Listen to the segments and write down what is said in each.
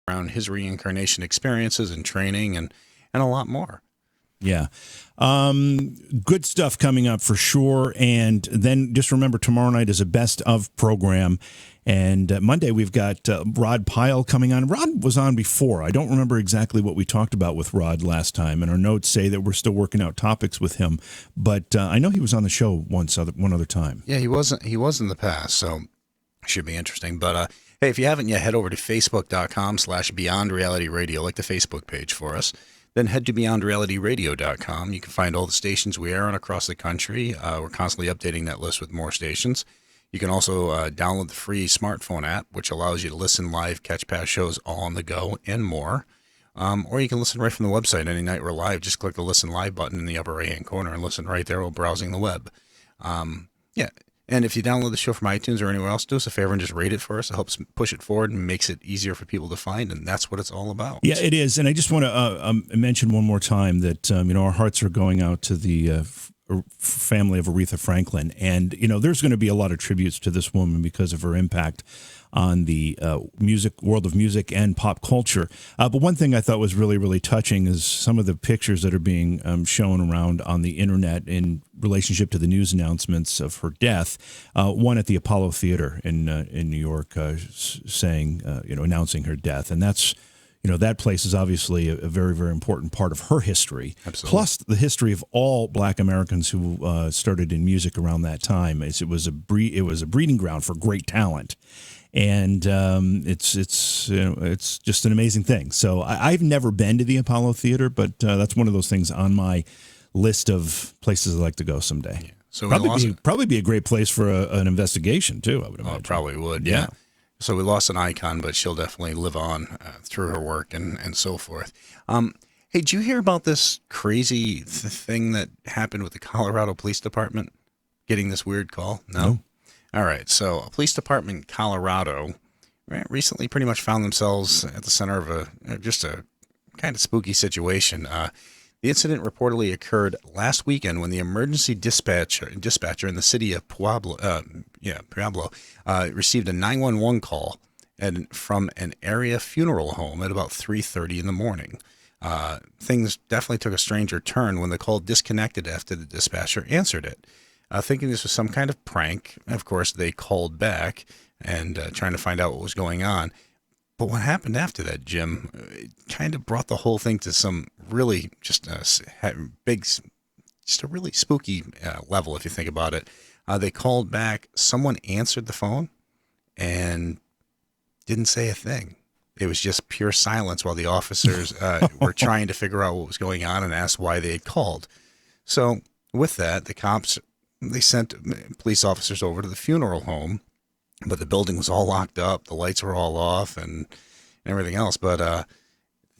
around his reincarnation experiences and training and a lot more. Yeah. Good stuff coming up for sure. And then just remember, tomorrow night is a best of program. And Monday, we've got Rod Pyle coming on. Rod was on before. I don't remember exactly what we talked about with Rod last time. And our notes say that we're still working out topics with him. But I know he was on the show one other time. Yeah, he was in the past. So it should be interesting. But hey, if you haven't yet, head over to facebook.com/Beyond Reality Radio, like the Facebook page for us. Then head to beyondrealityradio.com. You can find all the stations we air on across the country. We're constantly updating that list with more stations. You can also download the free smartphone app, which allows you to listen live, catch past shows all on the go, and more. Or you can listen right from the website any night we're live. Just click the Listen Live button in the upper right-hand corner and listen right there while browsing the web. Yeah. And if you download the show from iTunes or anywhere else, do us a favor and just rate it for us. It helps push it forward and makes it easier for people to find, and that's what it's all about. Yeah, it is. And I just want to mention one more time that our hearts are going out to the family of Aretha Franklin, and there's going to be a lot of tributes to this woman because of her impact on the world of music and pop culture. But one thing I thought was really, really touching is some of the pictures that are being shown around on the internet in relationship to the news announcements of her death. One at the Apollo Theater in New York, saying, announcing her death, and that's. That place is obviously a very, very important part of her history. Absolutely. Plus the history of all Black Americans who started in music around that time. It was a breeding ground for great talent, and it's just an amazing thing. So I've never been to the Apollo Theater, but that's one of those things on my list of places I'd like to go someday. Yeah. So probably be a great place for an investigation too. I would imagine. It probably would. Yeah. So we lost an icon, but she'll definitely live on through her work and so forth. Hey, did you hear about this crazy thing that happened with the Colorado Police Department getting this weird call? No? All right. So a police department in Colorado recently pretty much found themselves at the center of a kind of spooky situation. The incident reportedly occurred last weekend when the emergency dispatcher in the city of Pueblo received a 911 call from an area funeral home at about 3:30 in the morning. Things definitely took a stranger turn when the call disconnected after the dispatcher answered it. Thinking this was some kind of prank, of course, they called back and trying to find out what was going on. But what happened after that, Jim, it kind of brought the whole thing to some really just a really spooky level, if you think about it. They called back. Someone answered the phone and didn't say a thing. It was just pure silence while the officers were trying to figure out what was going on and asked why they had called. So with that, the cops, they sent police officers over to the funeral home. But the building was all locked up, the lights were all off, and everything else. But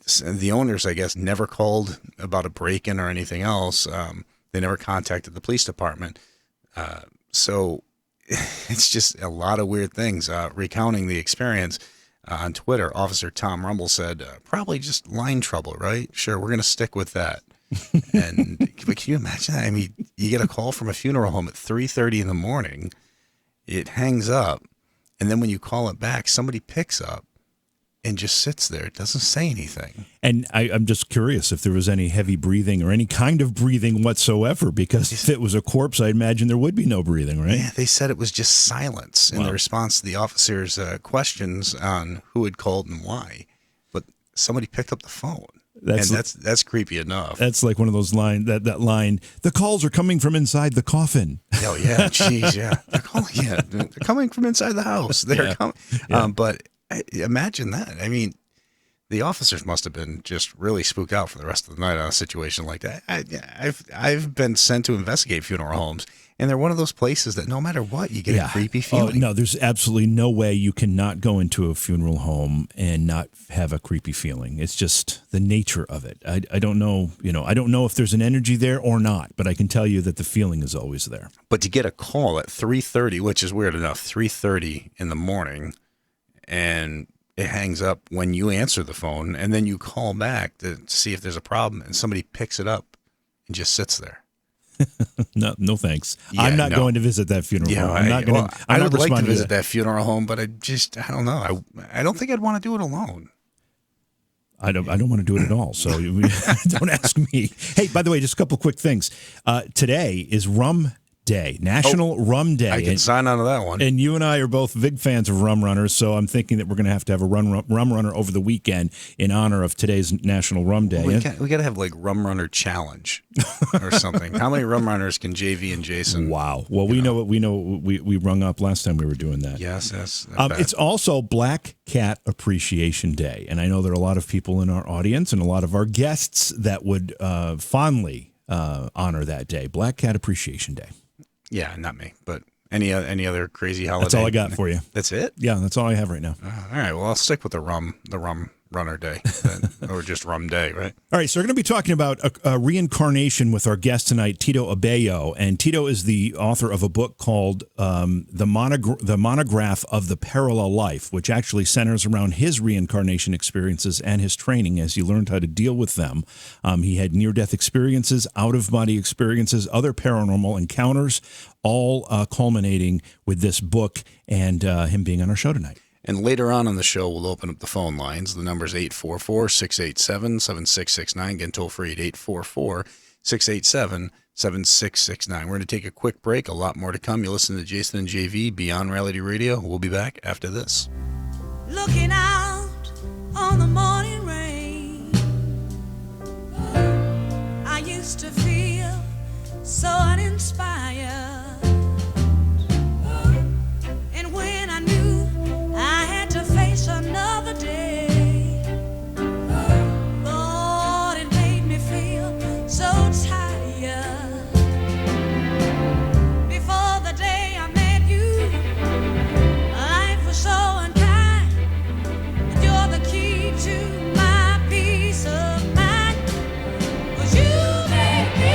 the owners, I guess, never called about a break-in or anything else. They never contacted the police department. So it's just a lot of weird things. Recounting the experience on Twitter, Officer Tom Rumble said, probably just line trouble, right? Sure, we're going to stick with that. But can you imagine that? I mean, you get a call from a funeral home at 3:30 in the morning. It hangs up, and then when you call it back, somebody picks up and just sits there. It doesn't say anything. And I'm just curious if there was any heavy breathing or any kind of breathing whatsoever, because if it was a corpse, I imagine there would be no breathing, right? Yeah, they said it was just silence in the response to the officers' questions on who had called and why. But somebody picked up the phone. That's creepy enough. That's like one of those that line. The calls are coming from inside the coffin. Oh yeah, jeez, yeah. They're coming from inside the house. They're coming. Yeah. But imagine that. I mean, the officers must have been just really spooked out for the rest of the night on a situation like that. I've been sent to investigate funeral homes, and they're one of those places that no matter what, you get a creepy feeling. Oh, no, there's absolutely no way you cannot go into a funeral home and not have a creepy feeling. It's just the nature of it. I don't know, I don't know if there's an energy there or not, but I can tell you that the feeling is always there. But to get a call at 3:30, which is weird enough, 3:30 in the morning, and it hangs up when you answer the phone, and then you call back to see if there's a problem, and somebody picks it up and just sits there. No thanks. Yeah, I'm not going to visit that funeral home. I would like to visit that funeral home, but I don't know. I don't think I'd want to do it alone. I don't want to do it at all. So don't ask me. Hey, by the way, just a couple quick things. Today is Rum Day, National Rum Day. I can sign on to that one. And you and I are both big fans of rum runners, so I'm thinking that we're going to have a rum runner over the weekend in honor of today's National Rum Day. We got to have like Rum Runner Challenge or something. How many rum runners can JV and Jason? Wow. Well, we rung up last time we were doing that. Yes. It's also Black Cat Appreciation Day, and I know there are a lot of people in our audience and a lot of our guests that would fondly honor that day. Black Cat Appreciation Day. Yeah, not me, but any other crazy holiday? That's all I got for you. That's it? Yeah, that's all I have right now. All right, well, I'll stick with the rum runner day, or just rum day, right? All right, so we're going to be talking about a reincarnation with our guest tonight, Tito Abao, and Tito is the author of a book called The Monograph of the Parallel Life, which actually centers around his reincarnation experiences and his training as he learned how to deal with them. He had near-death experiences, out-of-body experiences, other paranormal encounters, all culminating with this book and him being on our show tonight. And later on in the show, we'll open up the phone lines. The number is 844-687-7669. Again, toll free at 844-687-7669. We're going to take a quick break. A lot more to come. You're listening to Jason and JV Beyond Reality Radio. We'll be back after this. Looking out on the morning rain, I used to feel so uninspired. And when I knew I had to face another day, Lord, it made me feel so tired. Before the day I met you, life was so unkind, and you're the key to my peace of mind. 'Cause you made me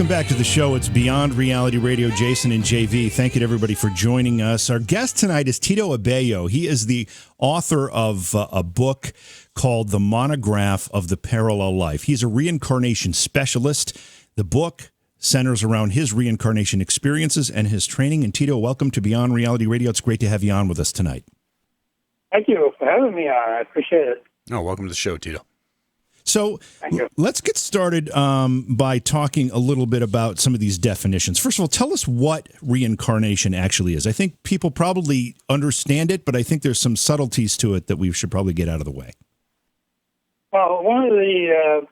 Welcome back to the show. It's Beyond Reality Radio. Jason and JV. Thank you to everybody for joining us. Our guest tonight is Tito Abao. He is the author of a book called The Monograph of the Parallel Life. He's a reincarnation specialist. The book centers around his reincarnation experiences and his training. And Tito, welcome to Beyond Reality Radio. It's great to have you on with us tonight. Thank you for having me on. I appreciate it. Oh, welcome to the show, Tito. So let's get started by talking a little bit about some of these definitions. First of all, tell us what reincarnation actually is. I think people probably understand it, but I think there's some subtleties to it that we should probably get out of the way. Well, one of the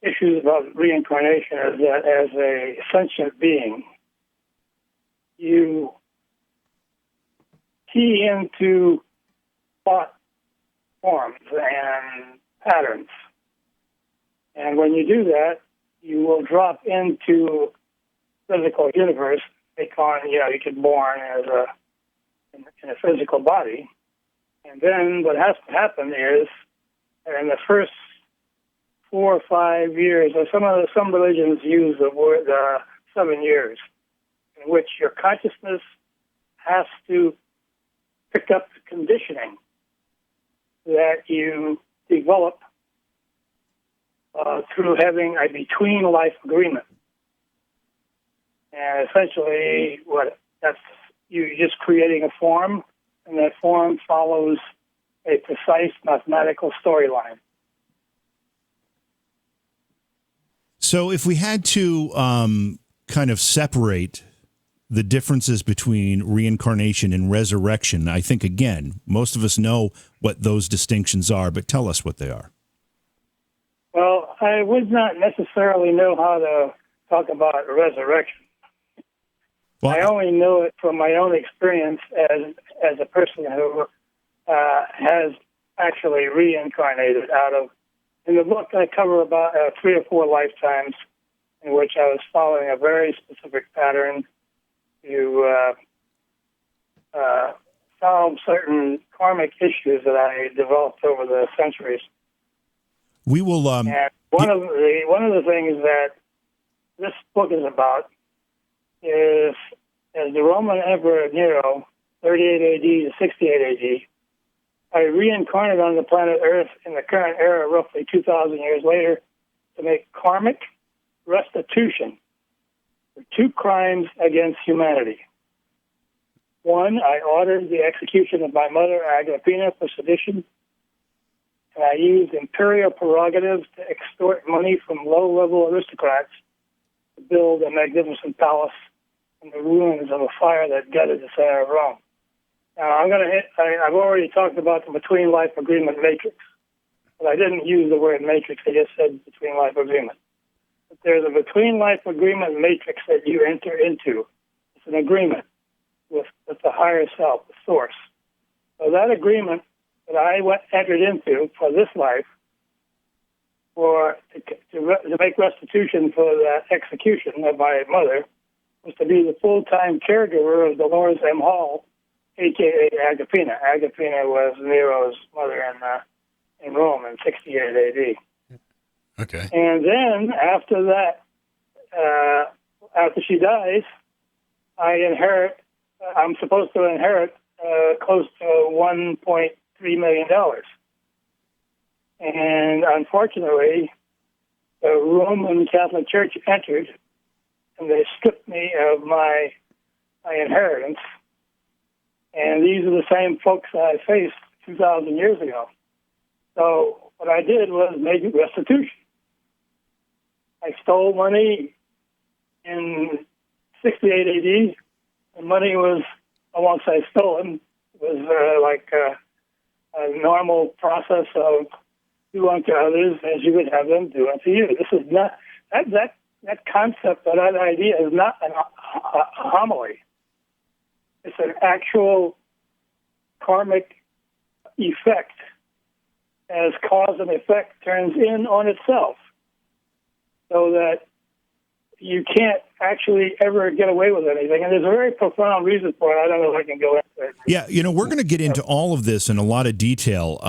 issues about reincarnation is that as a sentient being, you key into thought forms and patterns. And when you do that, you will drop into physical universe. They call it, you get born as in a physical body. And then what has to happen is, in the first 4 or 5 years, or some religions use the word 7 years, in which your consciousness has to pick up the conditioning that you develop through having a between-life agreement. And essentially, you're just creating a form, and that form follows a precise mathematical storyline. So if we had to kind of separate the differences between reincarnation and resurrection, I think, again, most of us know what those distinctions are, but tell us what they are. Well, I would not necessarily know how to talk about resurrection. Well, I only know it from my own experience as a person who has actually reincarnated out of. In the book, I cover about 3 or 4 lifetimes in which I was following a very specific pattern to solve certain karmic issues that I developed over the centuries. We will. And one of the things that this book is about is, as the Roman Emperor Nero, 38 AD to 68 AD, I reincarnated on the planet Earth in the current era, roughly 2,000 years later, to make karmic restitution for 2 crimes against humanity. One, I ordered the execution of my mother, Agrippina, for sedition. And I used imperial prerogatives to extort money from low-level aristocrats to build a magnificent palace in the ruins of a fire that gutted the center of Rome. Now, I've already talked about the between-life agreement matrix, but I didn't use the word matrix. I just said between-life agreement. But there's a between-life agreement matrix that you enter into. It's an agreement with the higher self, the source. So that agreement that I entered into for this life, to make restitution for that execution of my mother, was to be the full-time caregiver of Dolores M. Hall, a.k.a. Agrippina. Agrippina was Nero's mother in Rome in 68 A.D. Okay. And then after that, after she dies, I'm supposed to inherit close to $1.3 million. And unfortunately, the Roman Catholic Church entered, and they stripped me of my inheritance. And these are the same folks I faced 2,000 years ago. So what I did was make restitution. I stole money in 68 AD. The money was, I won't say stolen, it was like a normal process of do unto others as you would have them do unto you. This is not, that concept or that idea is not a homily. It's an actual karmic effect as cause and effect turns in on itself. So that you can't actually ever get away with anything. And there's a very profound reason for it. I don't know if I can go into it. Yeah, we're going to get into all of this in a lot of detail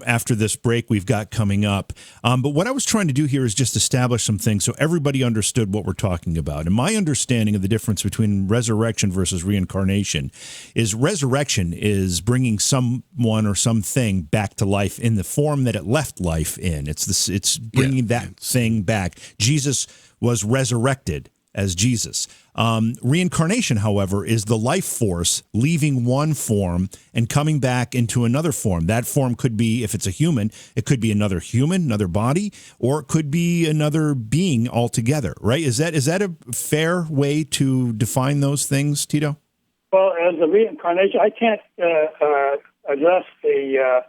after this break we've got coming up. But what I was trying to do here is just establish some things so everybody understood what we're talking about. And my understanding of the difference between resurrection versus reincarnation is resurrection is bringing someone or something back to life in the form that it left life in. It's bringing that thing back. Jesus was resurrected as Jesus. Reincarnation, however, is the life force leaving one form and coming back into another form. That form could be, if it's a human, it could be another human, another body, or it could be another being altogether, right? Is that a fair way to define those things, Tito? Well, as a reincarnation, I can't address the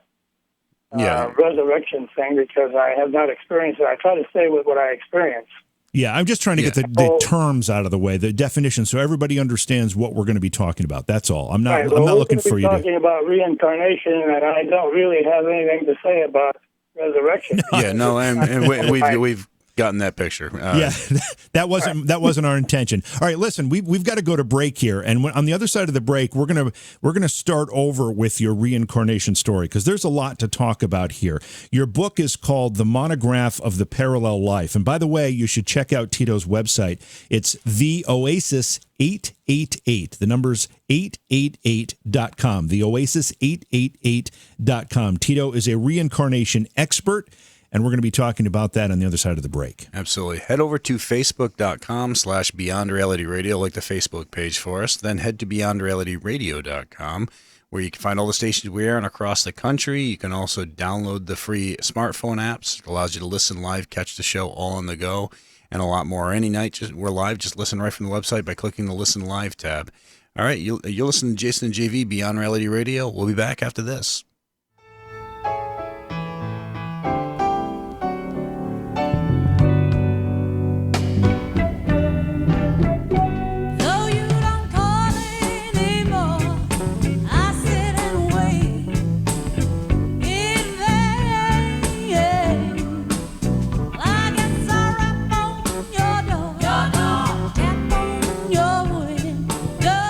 resurrection thing because I have not experienced it. I try to stay with what I experienced. Yeah, I'm just trying to get the terms out of the way, the definition, so everybody understands what we're going to be talking about. That's all. I'm not looking for you to talking about reincarnation, and I don't really have anything to say about resurrection. and we've gotten that picture. That wasn't our intention. All right, listen, we've got to go to break here, and on the other side of the break, we're gonna start over with your reincarnation story because there's a lot to talk about here. Your book is called The Monograph of the Parallel Life, and by the way, you should check out Tito's website. It's The Oasis 888. The number's 888.com. The Oasis 888.com. Tito is a reincarnation expert. And we're going to be talking about that on the other side of the break. Absolutely. Head over to facebook.com/Beyond Reality Radio, like the Facebook page for us. Then head to beyondrealityradio.com, where you can find all the stations we are on across the country. You can also download the free smartphone apps. It allows you to listen live, catch the show all on the go, and a lot more. Any night, we're live. Just listen right from the website by clicking the Listen Live tab. All right, you'll listen to Jason and JV, Beyond Reality Radio. We'll be back after this. Though you don't call anymore, I sit and wait in vain. I guess I rap on your door, tap on your window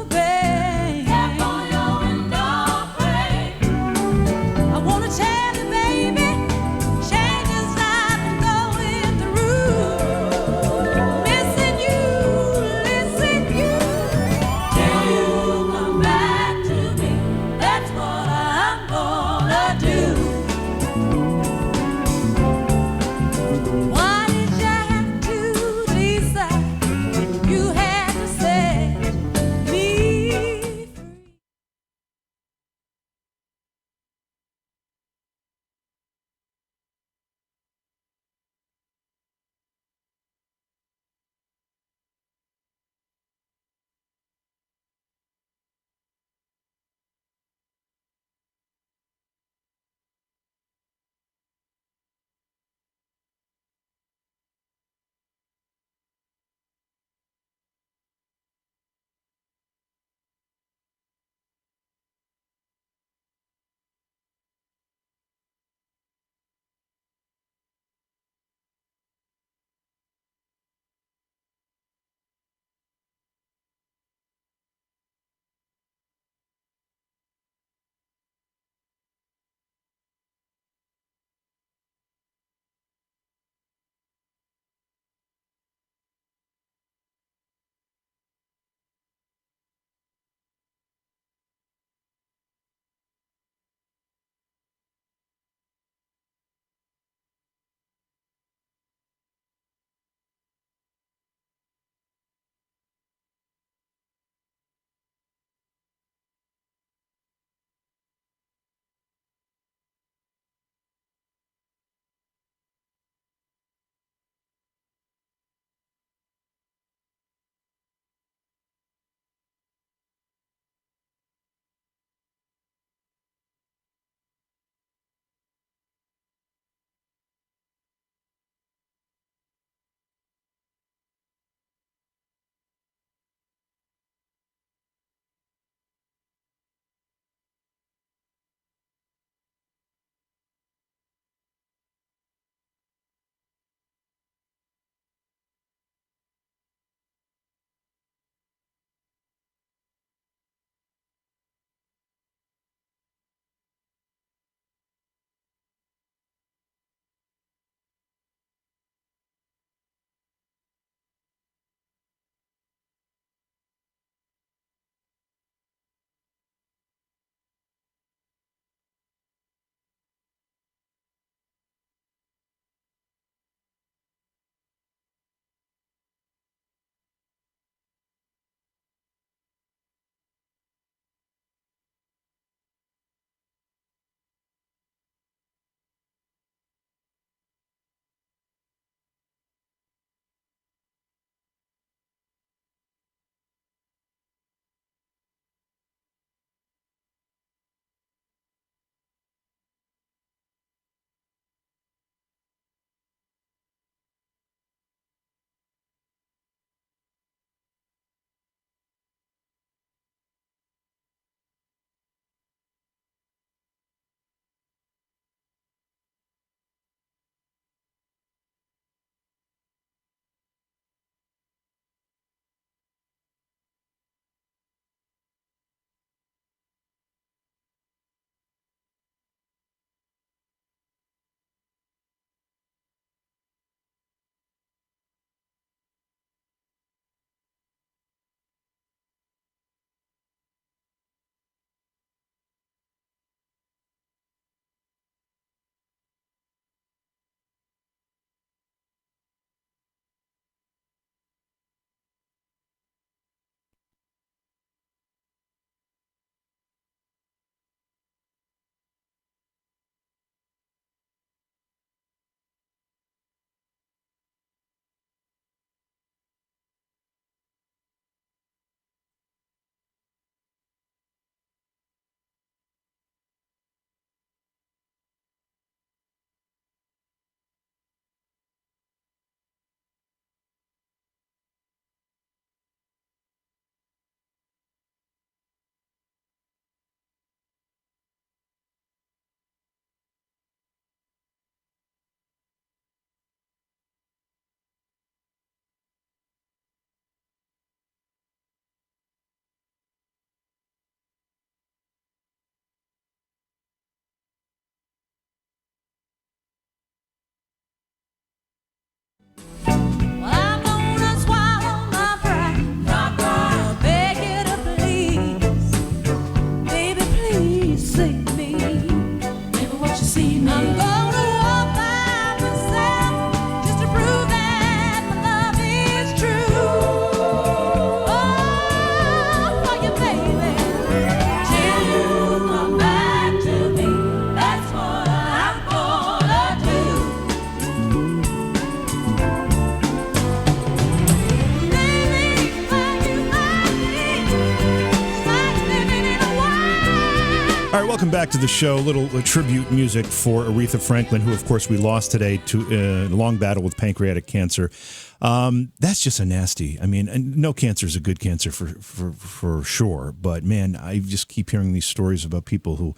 pane, tap on your window pane. All right, welcome back to the show. A little tribute music for Aretha Franklin, who, of course, we lost today to a long battle with pancreatic cancer. That's just a nasty. I mean, and no cancer is a good cancer for sure. But, man, I just keep hearing these stories about people who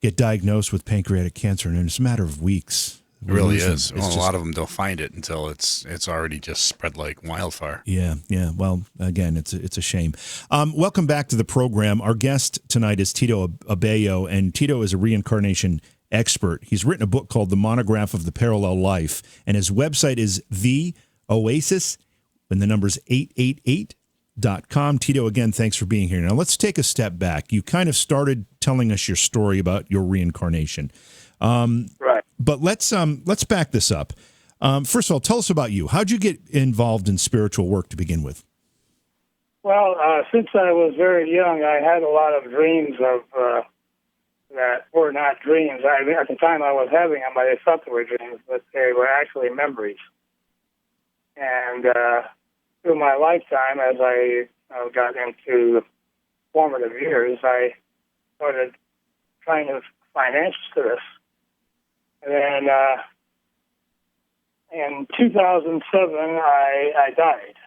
get diagnosed with pancreatic cancer, and it's a matter of weeks. It really is. Well, a lot of them don't find it until it's already just spread like wildfire. Yeah. Well, again, it's a shame. Welcome back to the program. Our guest tonight is Tito Abao, and Tito is a reincarnation expert. He's written a book called The Monograph of the Parallel Life, and his website is The Oasis, and the number's 888.com. Tito, again, thanks for being here. Now, let's take a step back. You kind of started telling us your story about your reincarnation. Right. But let's back this up. First of all, tell us about you. How'd you get involved in spiritual work to begin with? Well, since I was very young, I had a lot of dreams of that were not dreams. At the time I was having them, I thought they were dreams, but they were actually memories. And through my lifetime, as I got into formative years, I started trying to find answers to this. And then in 2007, I died.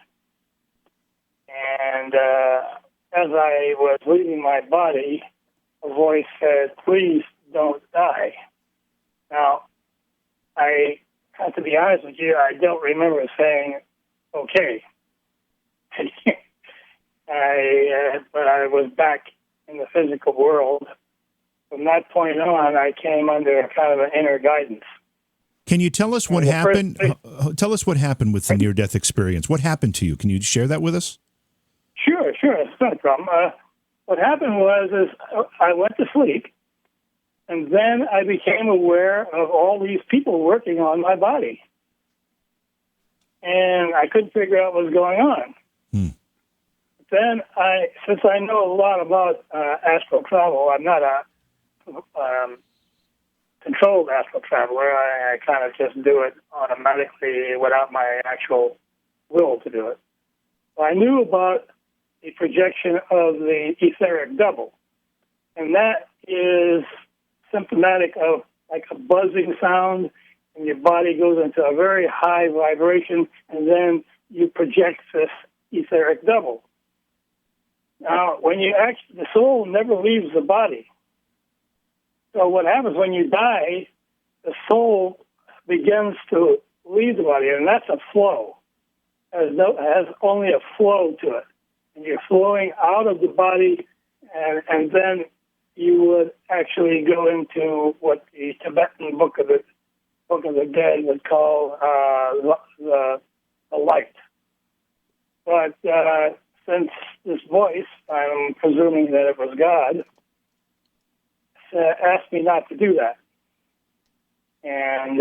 And as I was leaving my body, a voice said, "Please don't die." Now, I have to be honest with you, I don't remember saying, "Okay." But I was back in the physical world. From that point on, I came under kind of an inner guidance. Can you tell us what happened? Tell us what happened with the near-death experience. What happened to you? Can you share that with us? Sure. It's not a problem. What happened was I went to sleep, and then I became aware of all these people working on my body. And I couldn't figure out what was going on. Then since I know a lot about astral travel, I'm not a controlled astral traveler. I kind of just do it automatically without my actual will to do it. I knew about the projection of the etheric double, and that is symptomatic of like a buzzing sound, and your body goes into a very high vibration, and then you project this etheric double. Now, when the soul never leaves the body. So what happens when you die, the soul begins to leave the body, and that's a flow. It has only a flow to it. And you're flowing out of the body, and then you would actually go into what the Tibetan Book of the Dead would call the light. But since this voice, I'm presuming that it was God, asked me not to do that. And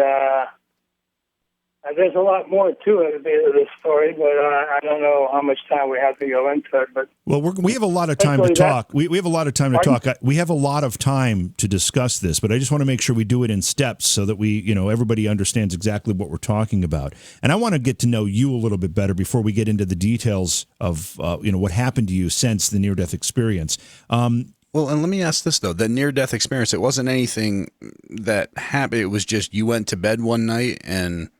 there's a lot more to it, this story, but I don't know how much time we have to go into it. But well, we have a lot of time to talk. We have a lot of time to talk. We have a lot of time to discuss this, but I just want to make sure we do it in steps so that everybody understands exactly what we're talking about. And I want to get to know you a little bit better before we get into the details of what happened to you since the near-death experience. Well, and let me ask this, though. The near-death experience, it wasn't anything that happened. It was just you went to bed one night and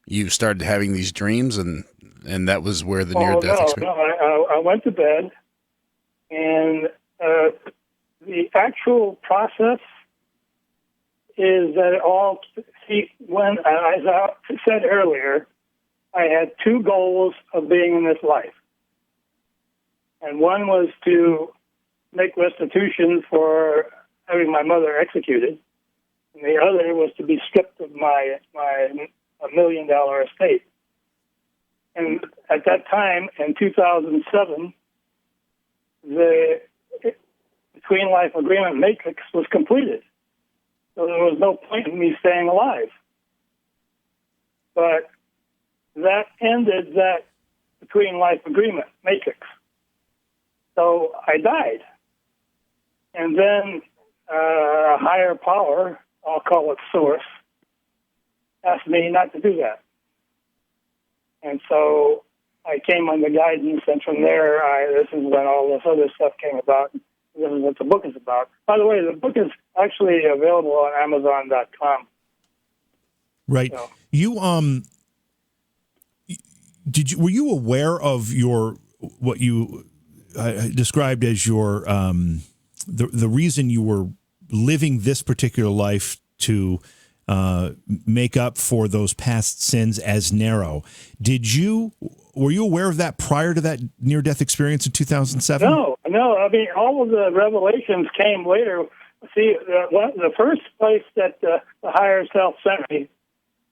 you started having these dreams, and that was where the near-death experience... No, I went to bed, and the actual process is that as I said earlier, I had two goals of being in this life. And one was to make restitution for having my mother executed, and the other was to be stripped of my $1 million estate. And at that time, in 2007, the Between Life Agreement matrix was completed. So there was no point in me staying alive. But that ended that Between Life Agreement matrix. So I died. And then a higher power, I'll call it source, asked me not to do that. And so I came under guidance, and from there, this is when all this other stuff came about. This is what the book is about. By the way, the book is actually available on Amazon.com. Right. So. You were you aware of what you described as your the reason you were living this particular life to make up for those past sins as narrow? Were you aware of that prior to that near-death experience in 2007? No. I mean, all of the revelations came later. See, the first place that the higher self sent me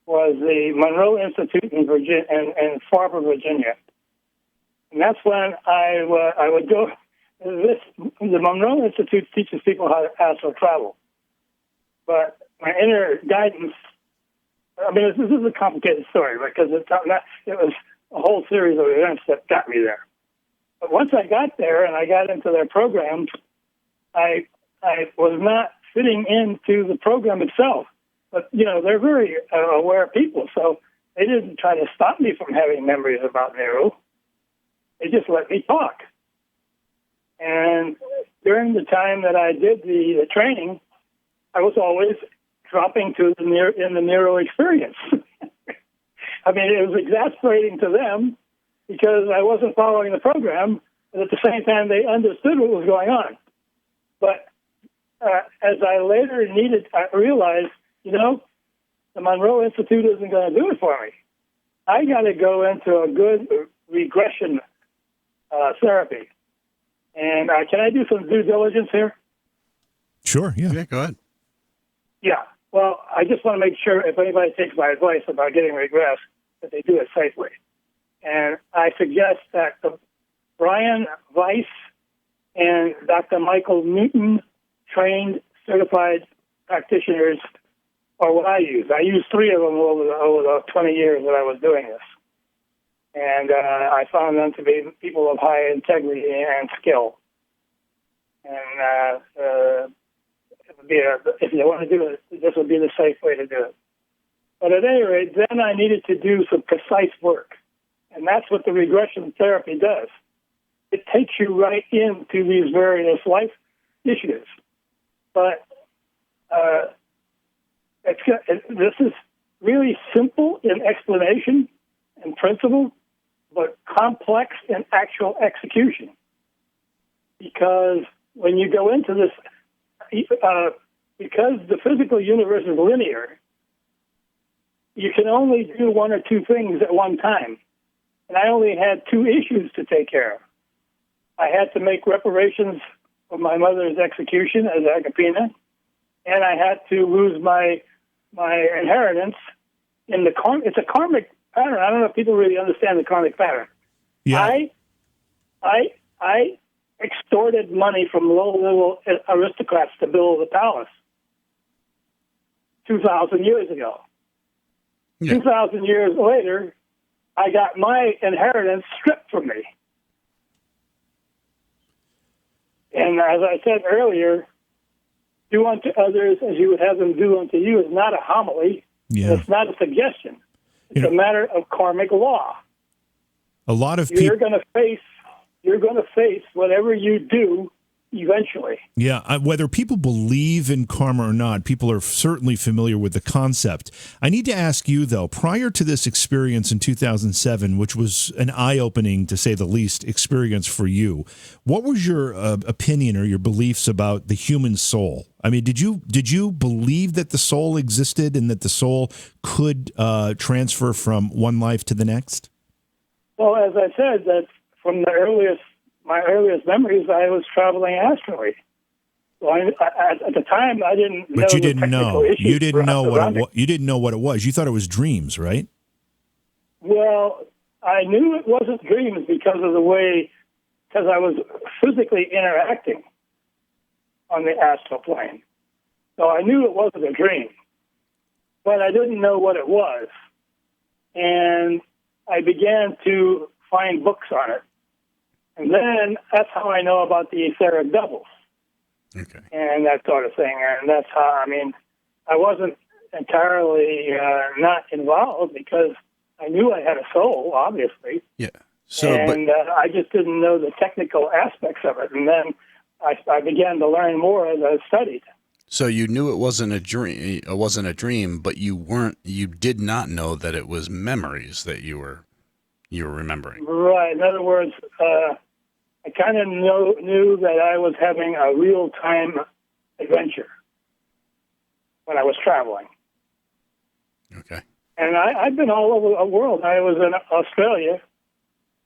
was the Monroe Institute in Virginia, in Farber, Virginia, and that's when I would go. The Monroe Institute teaches people how to astral travel, but my inner guidance. I mean, this is a complicated story because it was a whole series of events that got me there. But once I got there and I got into their programs, I was not fitting into the program itself. But, they're very aware people, so they didn't try to stop me from having memories about Nehru. They just let me talk. And during the time that I did the training, I was always dropping in the Nehru experience. I mean, it was exasperating to them because I wasn't following the program, but at the same time, they understood what was going on. But as I later I realized, the Monroe Institute isn't going to do it for me. I got to go into a good regression therapy. And can I do some due diligence here? Sure, yeah. Yeah, go ahead. Yeah. Well, I just want to make sure if anybody takes my advice about getting regressed, that they do it safely. And I suggest that Brian Weiss and Dr. Michael Newton trained certified practitioners are what I use. I used 3 of them over the 20 years that I was doing this. And I found them to be people of high integrity and skill. And if you want to do it, this would be the safe way to do it. But at any rate, then I needed to do some precise work. And that's what the regression therapy does. It takes you right into these various life issues. But this is really simple in explanation and principle, but complex in actual execution. Because when you go into this, because the physical universe is linear, you can only do 1 or 2 things at one time. And I only had 2 issues to take care of. I had to make reparations for my mother's execution as Agapina, and I had to lose my inheritance in the it's a karmic pattern. I don't know if people really understand the karmic pattern. Yeah. I extorted money from low-level aristocrats to build the palace 2,000 years ago. Yeah. 2,000 years later, I got my inheritance stripped from me. And as I said earlier, do unto others as you would have them do unto you is not a homily. Yeah. It's not a suggestion. It's a matter of karmic law. A lot of You're people. going to face whatever you do eventually. Yeah, whether people believe in karma or not, people are certainly familiar with the concept. I need to ask you, though, prior to this experience in 2007, which was an eye-opening, to say the least, experience for you, what was your opinion or your beliefs about the human soul? I mean, did you believe that the soul existed and that the soul could transfer from one life to the next? Well, as I said, that from my earliest memories, I was traveling astrally. So at the time, I didn't know. But you the didn't technical know. issues You didn't know what surrounding. you didn't know what it was. You thought it was dreams, right? Well, I knew it wasn't dreams because I was physically interacting on the astral plane. So I knew it wasn't a dream, but I didn't know what it was. And I began to find books on it. And then that's how I know about the etheric doubles. Okay. And that sort of thing. And that's how, I wasn't entirely not involved because I knew I had a soul, obviously. Yeah. So, I just didn't know the technical aspects of it. And then I began to learn more as I studied. So you knew it wasn't a dream. It wasn't a dream, but you did not know that it was memories that you were remembering. Right. In other words, I kind of knew that I was having a real-time adventure when I was traveling. Okay. And I've been all over the world. I was in Australia,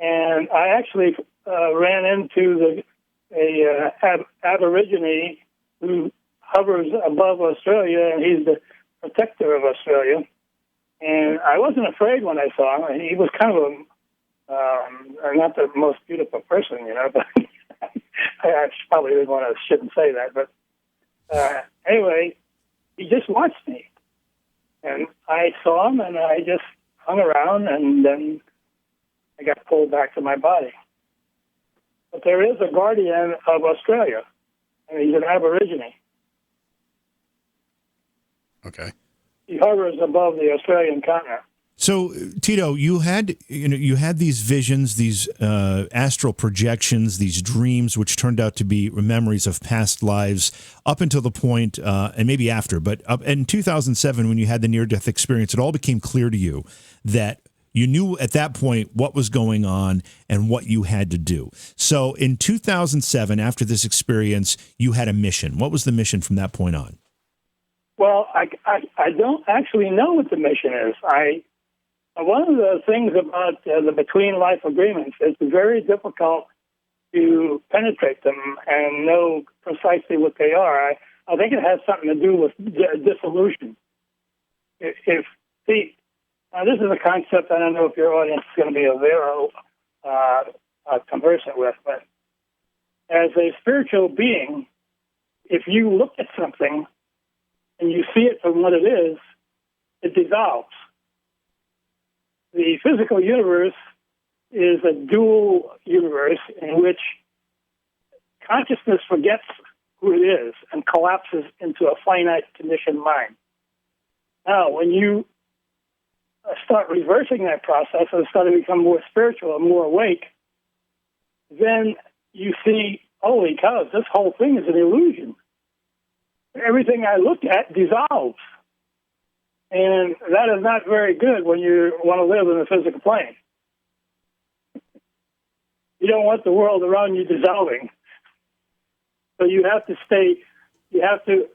and I actually ran into a Aborigine who hovers above Australia, and he's the protector of Australia. And I wasn't afraid when I saw him. He was kind of not the most beautiful person, but I probably shouldn't say that. But anyway, he just watched me. And I saw him, and I just hung around, and then I got pulled back to my body. But there is a guardian of Australia, and he's an Aborigine. Okay. He hovers above the Australian continent. So, Tito, you had these visions, these astral projections, these dreams, which turned out to be memories of past lives up until the point, and maybe after, but in 2007, when you had the near-death experience, it all became clear to you that you knew at that point what was going on and what you had to do. So, in 2007, after this experience, you had a mission. What was the mission from that point on? Well, I don't actually know what the mission is. One of the things about the between life agreements is it's very difficult to penetrate them and know precisely what they are. I think it has something to do with dissolution. Now this is a concept I don't know if your audience is going to be aware of, conversant with, but as a spiritual being, if you look at something and you see it for what it is, it dissolves. The physical universe is a dual universe in which consciousness forgets who it is and collapses into a finite conditioned mind. Now, when you start reversing that process and start to become more spiritual and more awake, then you see, holy cow, this whole thing is an illusion. Everything I look at dissolves. And that is not very good when you want to live in the physical plane. You don't want the world around you dissolving. So you have to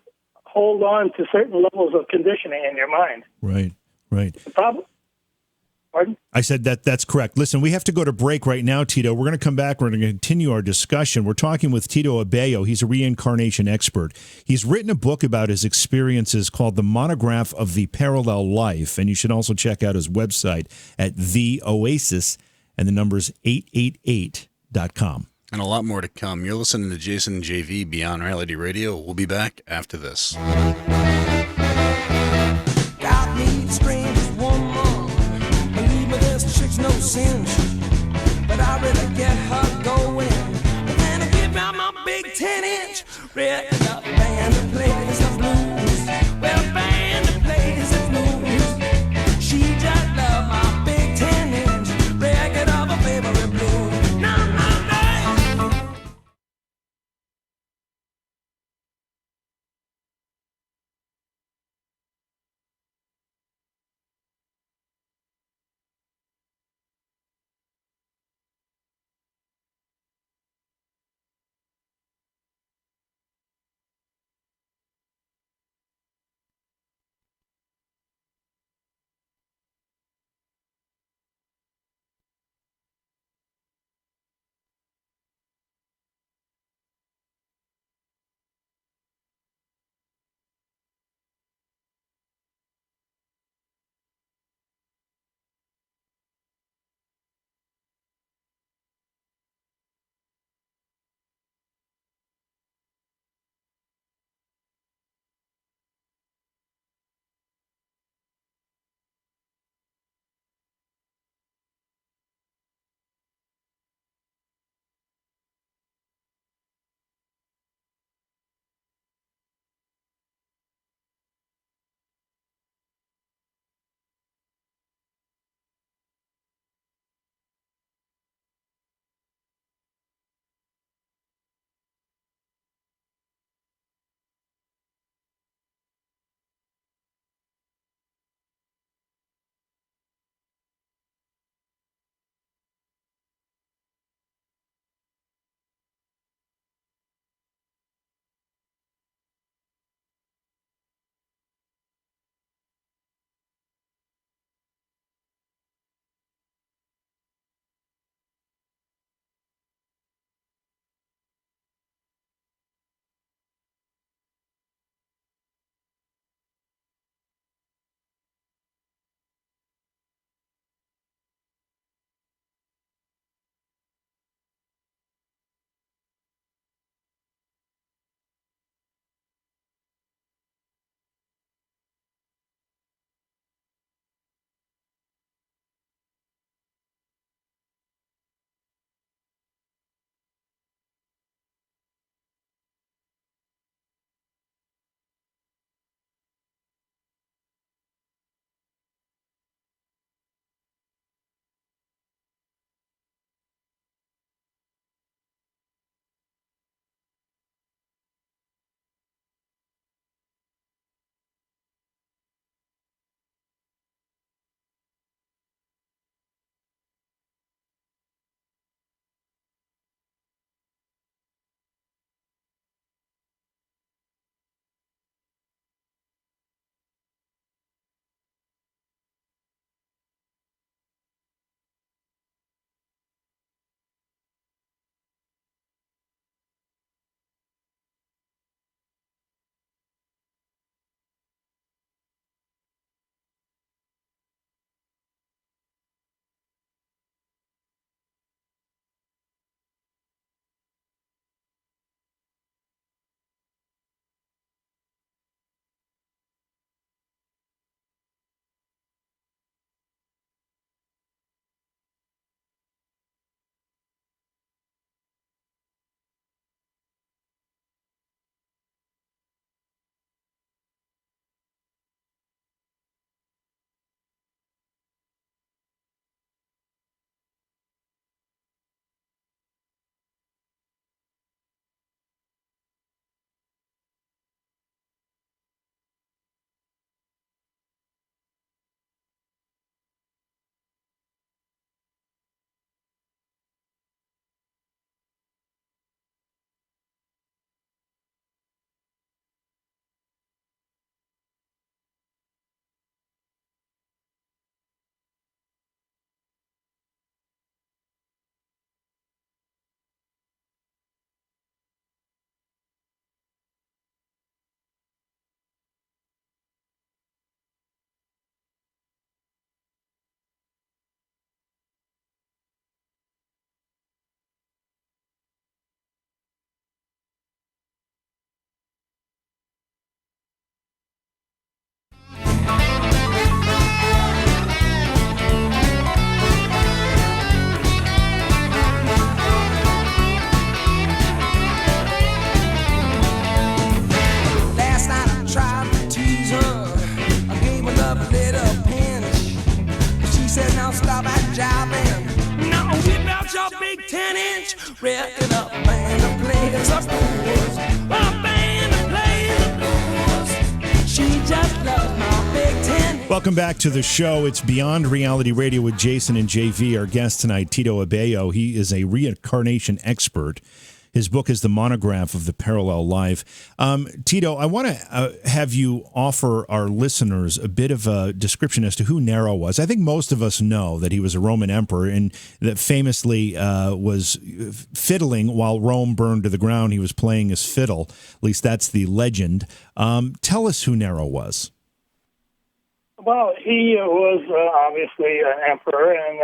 hold on to certain levels of conditioning in your mind. Right. The problem. Pardon? I said that's correct. Listen, we have to go to break right now, Tito. We're going to come back. We're going to continue our discussion. We're talking with Tito Abao. He's a reincarnation expert. He's written a book about his experiences called The Monograph of the Parallel Life, and you should also check out his website at The Oasis, and the number's 888.com. And a lot more to come. You're listening to Jason and JV Beyond Reality Radio. We'll be back after this. Got me strange woman. Believe me, this chick's no cinch. But I really get her going. But then I give her my big 10-inch. Red up band that plays the blues. Well, band that plays the blues. She just love my big 10-inch. Record of a favorite blues. No, no, no. 10-inch record up, band of players of fools. A band of players of fools. She just loves my big 10. Welcome back to the show. It's Beyond Reality Radio with Jason and JV. Our guest tonight, Tito Abao. He is a reincarnation expert. His book is The Monograph of the Parallel Life. Tito, I want to have you offer our listeners a bit of a description as to who Nero was. I think most of us know that he was a Roman emperor and that famously was fiddling while Rome burned to the ground. He was playing his fiddle. At least that's the legend. Tell us who Nero was. Well, he was obviously an emperor, and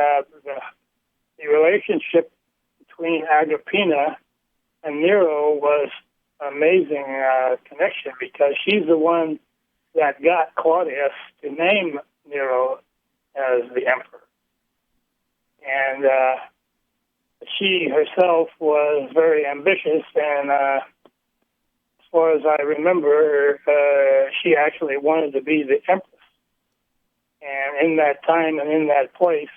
the relationship between Agrippina and Nero was an amazing connection because she's the one that got Claudius to name Nero as the emperor. And she herself was very ambitious, and as far as I remember, she actually wanted to be the empress. And in that time and in that place,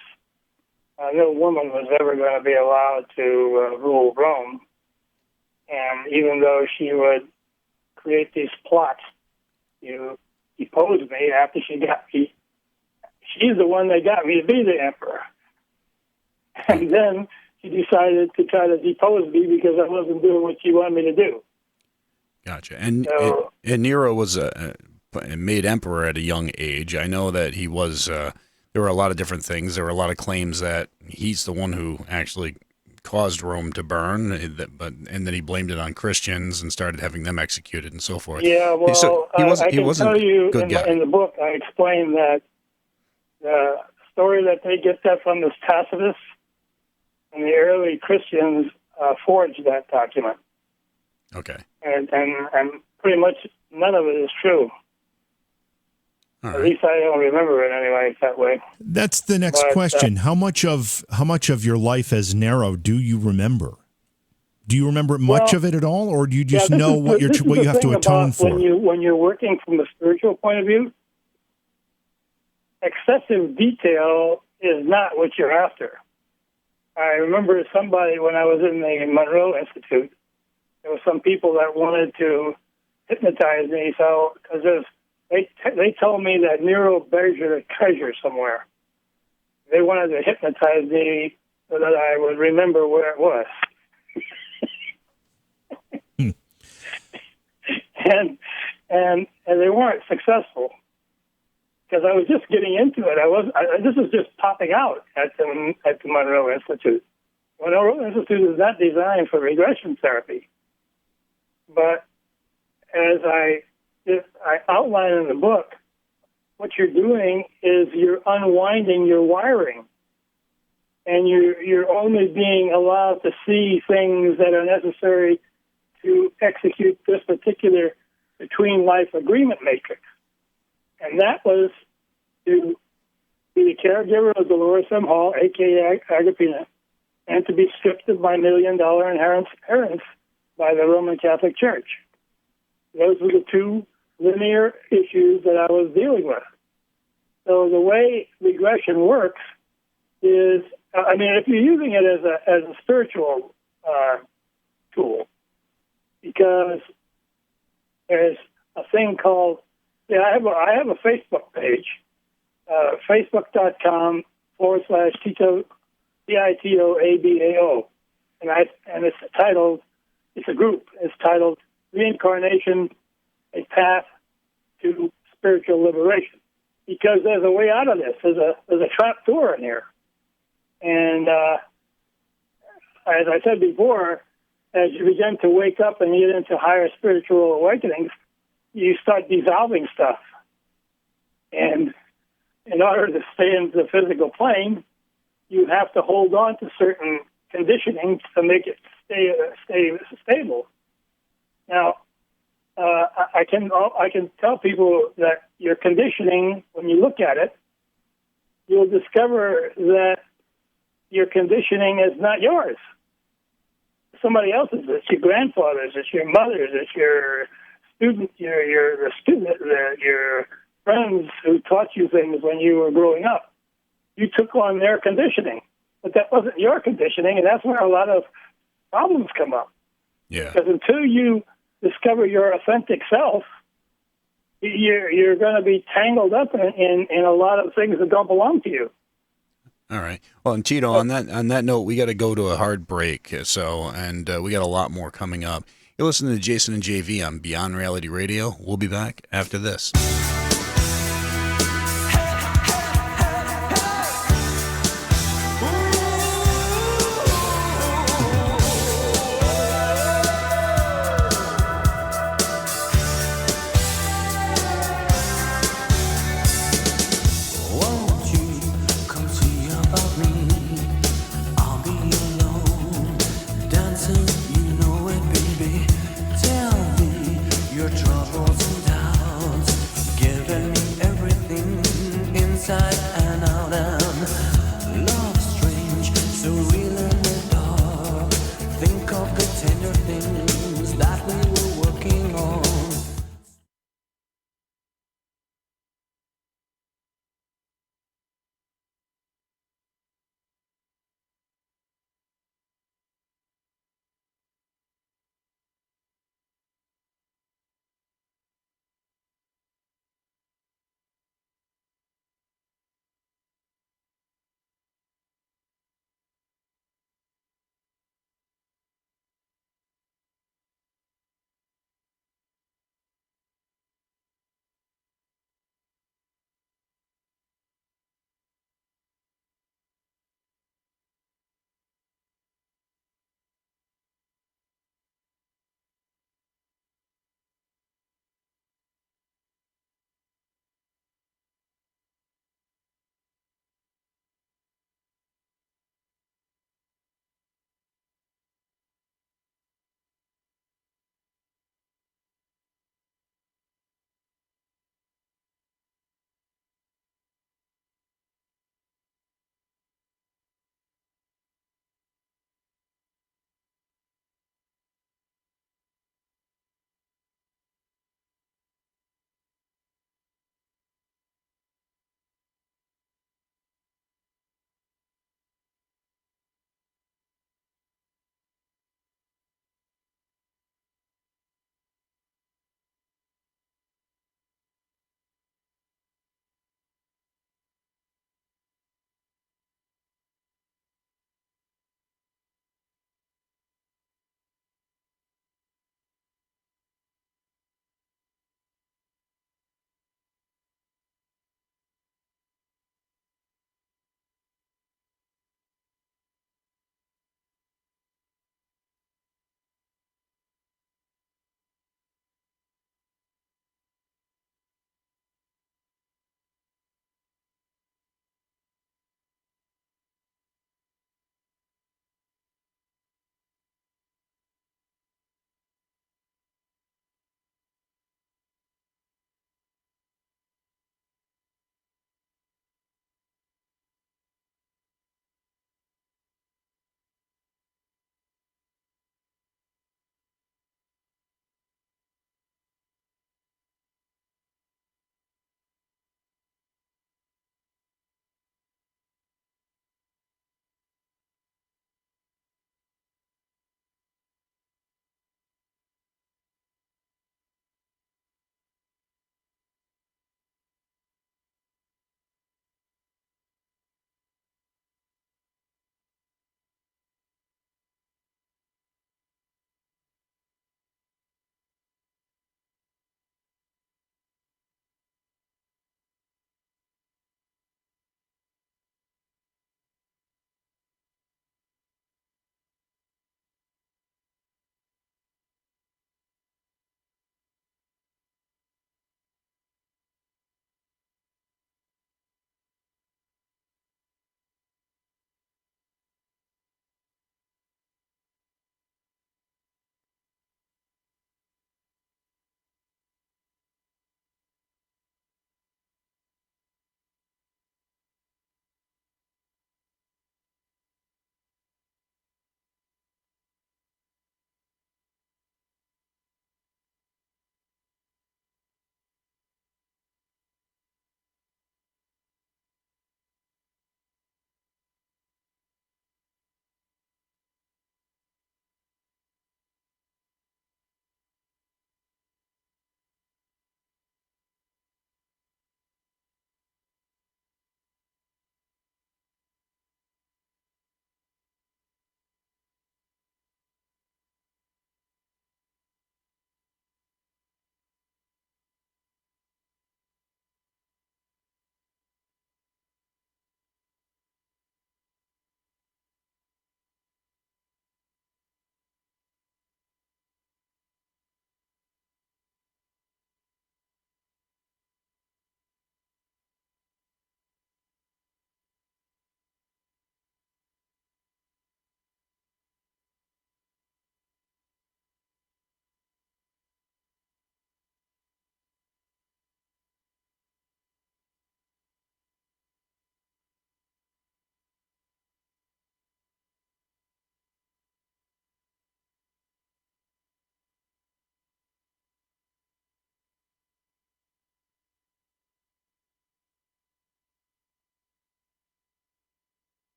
no woman was ever going to be allowed to rule Rome. And even though she would create these plots to depose me after she got me, she's the one that got me to be the emperor. And then she decided to try to depose me because I wasn't doing what she wanted me to do. Gotcha. And Nero was made emperor at a young age. I know that he was, there were a lot of different things. There were a lot of claims that he's the one who actually caused Rome to burn, and then he blamed it on Christians and started having them executed and so forth. Yeah, well, so he wasn't tell you a good guy. in the book I explain that the story that they get that from is Tacitus, and the early Christians forged that document. Okay. And pretty much none of it is true. All At right. least I don't remember it anyway that way. That's the next question. How much of your life as Nero do you remember? Do you remember much of it at all, or do you just know what you have to atone for? When you're working from a spiritual point of view, excessive detail is not what you're after. I remember somebody when I was in the Monroe Institute. There were some people that wanted to hypnotize me, so because they told me that Nero buried a treasure somewhere. They wanted to hypnotize me so that I would remember where it was. and they weren't successful because I was just getting into it. This was just popping out at the Monroe Institute. Monroe Institute is not designed for regression therapy, but as I outline in the book, what you're doing is you're unwinding your wiring, and you're only being allowed to see things that are necessary to execute this particular between-life agreement matrix. And that was to be the caregiver of Dolores M. Hall, a.k.a. Agrippina, and to be stripped of my $1 million inheritance by the Roman Catholic Church. Those were the two linear issues that I was dealing with. So the way regression works is, if you're using it as a spiritual tool, because there's a thing called, I have a Facebook page, facebook.com/Tito, Tito Abao, and it's titled, it's a group, it's titled Reincarnation, a Path to Spiritual Liberation, because there's a way out of this. There's a trap door in here. And as I said before, as you begin to wake up and get into higher spiritual awakenings, you start dissolving stuff. And in order to stay in the physical plane, you have to hold on to certain conditioning to make it stay stable. Now, I can tell people that your conditioning, when you look at it, you'll discover that your conditioning is not yours. Somebody else's. It's your grandfather's. It's your mother's. It's your student. Your friends who taught you things when you were growing up. You took on their conditioning. but that wasn't your conditioning, and that's where a lot of problems come up. Yeah. Because until you discover your authentic self, you're going to be tangled up in a lot of things that don't belong to you. All right. Well, and Tito, on that note, we got to go to a hard break. So, and we got a lot more coming up. You're listening to Jason and JV on Beyond Reality Radio. We'll be back after this. Won't you come see about me? I'll be alone, dancing, you know it, baby. Tell me your troubles and doubts, giving me everything inside and out. And love strange, so real in the dark. Think of the tender things that we were working on.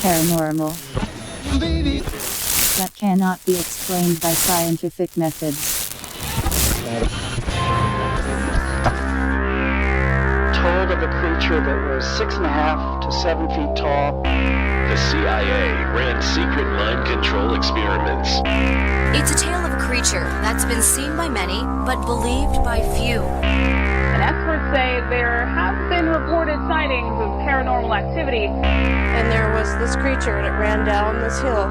paranormal that cannot be explained by scientific methods. Told of a creature that was 6.5 to 7 feet tall. The CIA ran secret mind control experiments. It's a tale of a creature that's been seen by many, but believed by few. And experts say there have been reported sightings of paranormal activity. And there was this creature that ran down this hill.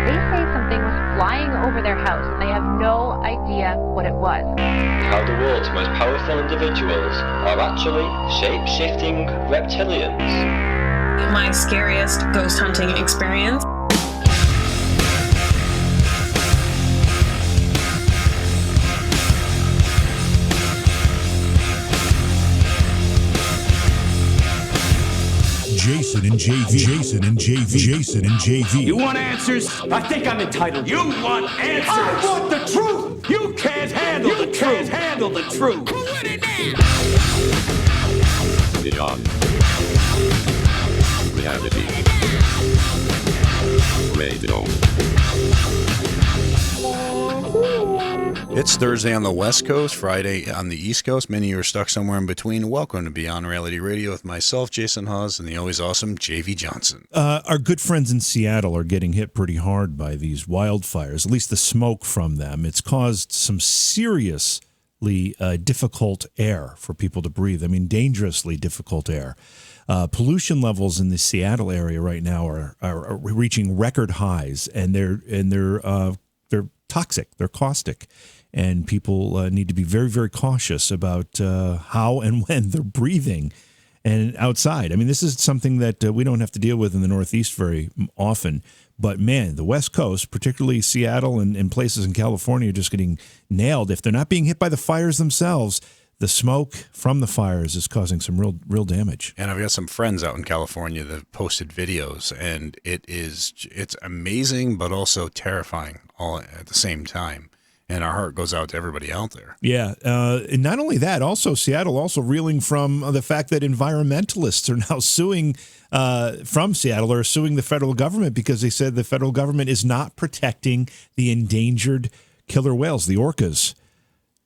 They say something was flying over their house, and they have no idea what it was. How the world's most powerful individuals are actually shape-shifting reptilians. My scariest ghost hunting experience. Jason and JV. You want answers? I think I'm entitled. You want answers? I want the truth. You can't handle the truth. You can't handle the truth. Who would it now? Beyond reality. Radio. It's Thursday on the West Coast, Friday on the East Coast. Many of you are stuck somewhere in between. Welcome to Beyond Reality Radio with myself, Jason Hawes, and the always awesome JV Johnson. Our good friends in Seattle are getting hit pretty hard by these wildfires, at least the smoke from them. It's caused some seriously difficult air for people to breathe. I mean, dangerously difficult air. Pollution levels in the Seattle area right now are reaching record highs, and they're toxic. They're caustic. And people need to be very, very cautious about how and when they're breathing and outside. I mean, this is something that we don't have to deal with in the Northeast very often. But, man, the West Coast, particularly Seattle and places in California, are just getting nailed. If they're not being hit by the fires themselves, the smoke from the fires is causing some real damage. And I've got some friends out in California that have posted videos, and it's amazing but also terrifying all at the same time. And our heart goes out to everybody out there. Yeah. And not only that, also Seattle also reeling from the fact that environmentalists are now suing from Seattle are suing the federal government because they said the federal government is not protecting the endangered killer whales, the orcas.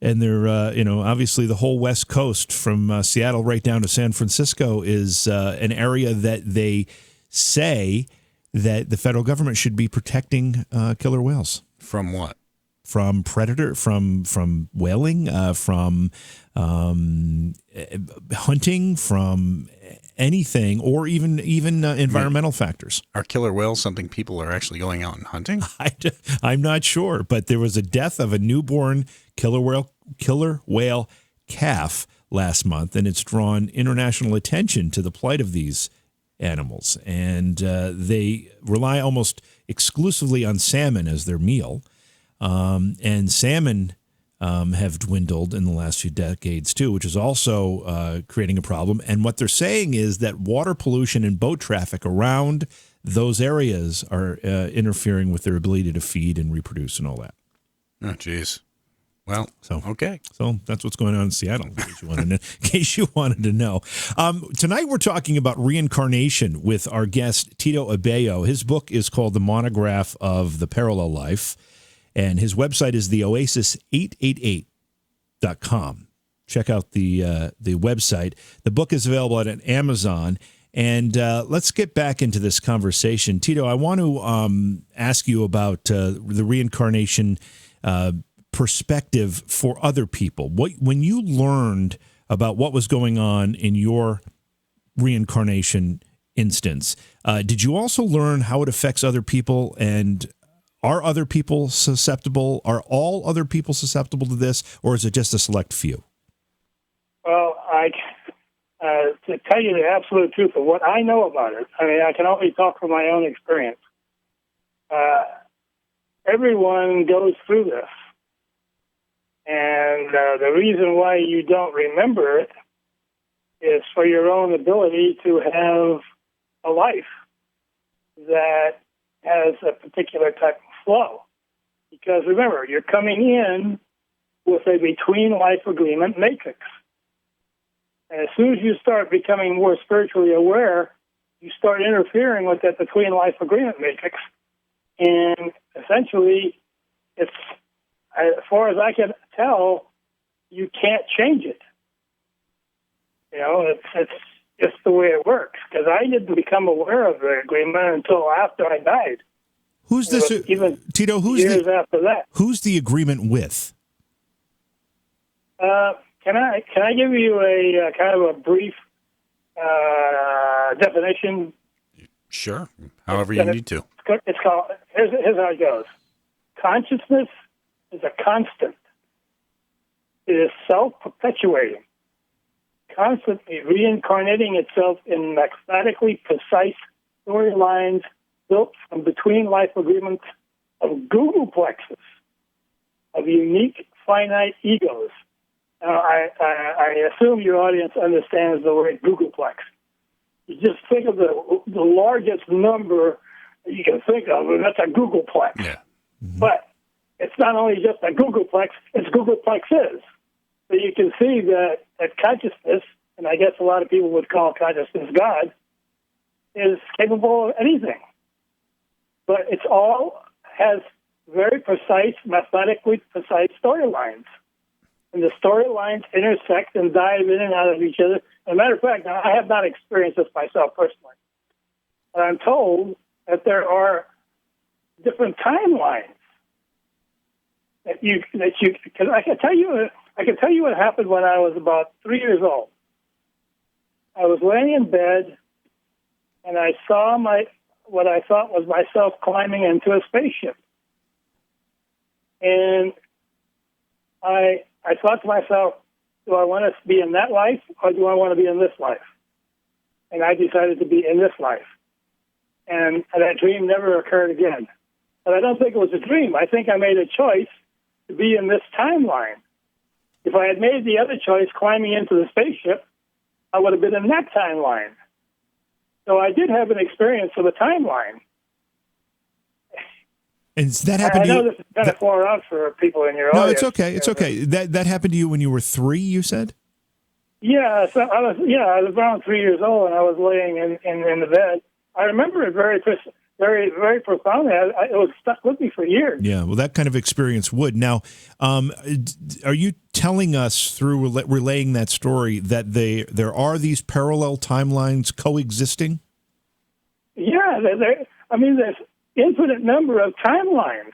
And they're, obviously the whole West Coast from Seattle right down to San Francisco is an area that they say that the federal government should be protecting killer whales. From what? From predator, from whaling, from hunting, from anything, or even environmental factors. Are killer whales something people are actually going out and hunting? I'm not sure, but there was a death of a newborn killer whale calf last month, and it's drawn international attention to the plight of these animals. And they rely almost exclusively on salmon as their meal. And salmon have dwindled in the last few decades, too, which is also creating a problem. And what they're saying is that water pollution and boat traffic around those areas are interfering with their ability to feed and reproduce and all that. Oh, geez. Well, okay. So that's what's going on in Seattle, in case you wanted to know. Tonight we're talking about reincarnation with our guest, Tito Abao. His book is called The Monograph of the Parallel Life. And his website is theoasis888.com. Check out the website. The book is available at Amazon. And let's get back into this conversation. Tito, I want to ask you about the reincarnation perspective for other people. When you learned about what was going on in your reincarnation instance, did you also learn how it affects other people, and are other people susceptible? Are all other people susceptible to this, or is it just a select few? Well, to tell you the absolute truth of what I know about it, I mean, I can only talk from my own experience. Everyone goes through this. And the reason why you don't remember it is for your own ability to have a life that has a particular type of flow. Because remember, you're coming in with a between life agreement matrix. And as soon as you start becoming more spiritually aware, you start interfering with that between life agreement matrix, and essentially, it's as far as I can tell, you can't change it. It's just the way it works. Because I didn't become aware of the agreement until after I died. Who's this? Even Tito, years after that. Who's the agreement with? Can I give you a kind of a brief definition? Sure. However you need to. It's called. Here's how it goes. Consciousness is a constant. It is self-perpetuating, constantly reincarnating itself in mathematically precise storylines built from between life agreements of googleplexes, of unique finite egos. Now, I assume your audience understands the word googleplex. You just think of the largest number that you can think of, and that's a googleplex. Yeah. Mm-hmm. But it's not only just a googleplex, it's googleplexes. So you can see that consciousness, and I guess a lot of people would call consciousness God, is capable of anything. But it's all has very precise, mathematically precise storylines. And the storylines intersect and dive in and out of each other. As a matter of fact, now, I have not experienced this myself personally, but I'm told that there are different timelines that you because I can tell you what happened when I was about 3 years old. I was laying in bed and I saw what I thought was myself climbing into a spaceship. And I thought to myself, do I want to be in that life or do I want to be in this life? And I decided to be in this life. And that dream never occurred again. But I don't think it was a dream. I think I made a choice to be in this timeline. If I had made the other choice, climbing into the spaceship, I would have been in that timeline. So I did have an experience of a timeline. And that happened I to know you? this is kind of far out for people in your No, audience. it's okay. It's okay. That happened to you when you were 3, you said? Yeah, so I was around 3 years old, and I was laying in the bed. I remember it very, very profoundly. It was stuck with me for years. Yeah, well, that kind of experience would. Now, are you telling us through relaying that story that there are these parallel timelines coexisting? Yeah, there's infinite number of timelines.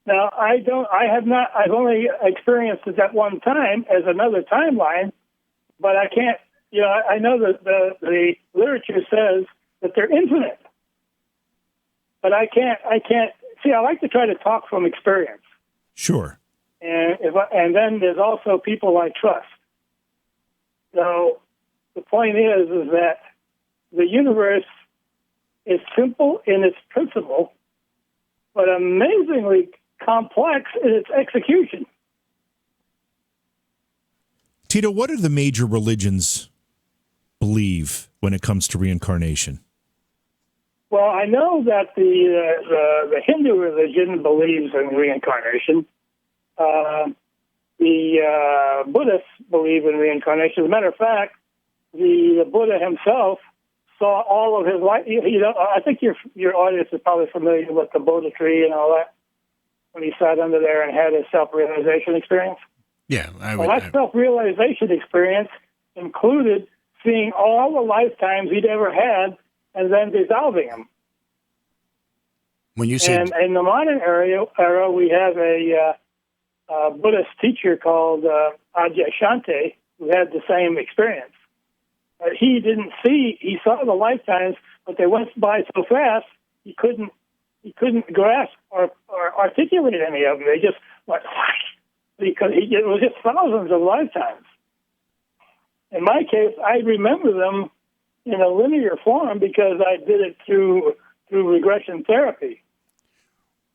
Now, I've only experienced it at one time as another timeline, but I can't, I know that the literature says that they're infinite, but I can't, see, I like to try to talk from experience. Sure. And then there's also people I trust. So the point is that the universe is simple in its principle, but amazingly complex in its execution. Tito, what do the major religions believe when it comes to reincarnation? Well, I know that the Hindu religion believes in reincarnation. The Buddhists believe in reincarnation. As a matter of fact, the Buddha himself saw all of his life. I think your audience is probably familiar with the Bodhi tree and all that, when he sat under there and had his self-realization experience. Yeah. That self-realization experience included seeing all the lifetimes he'd ever had and then dissolving them. When you say, and in the modern era, we have a Buddhist teacher called Ajahn Shante who had the same experience. He saw the lifetimes, but they went by so fast he couldn't grasp or articulate any of them. They just went because it was just thousands of lifetimes. In my case, I remember them in a linear form because I did it through regression therapy.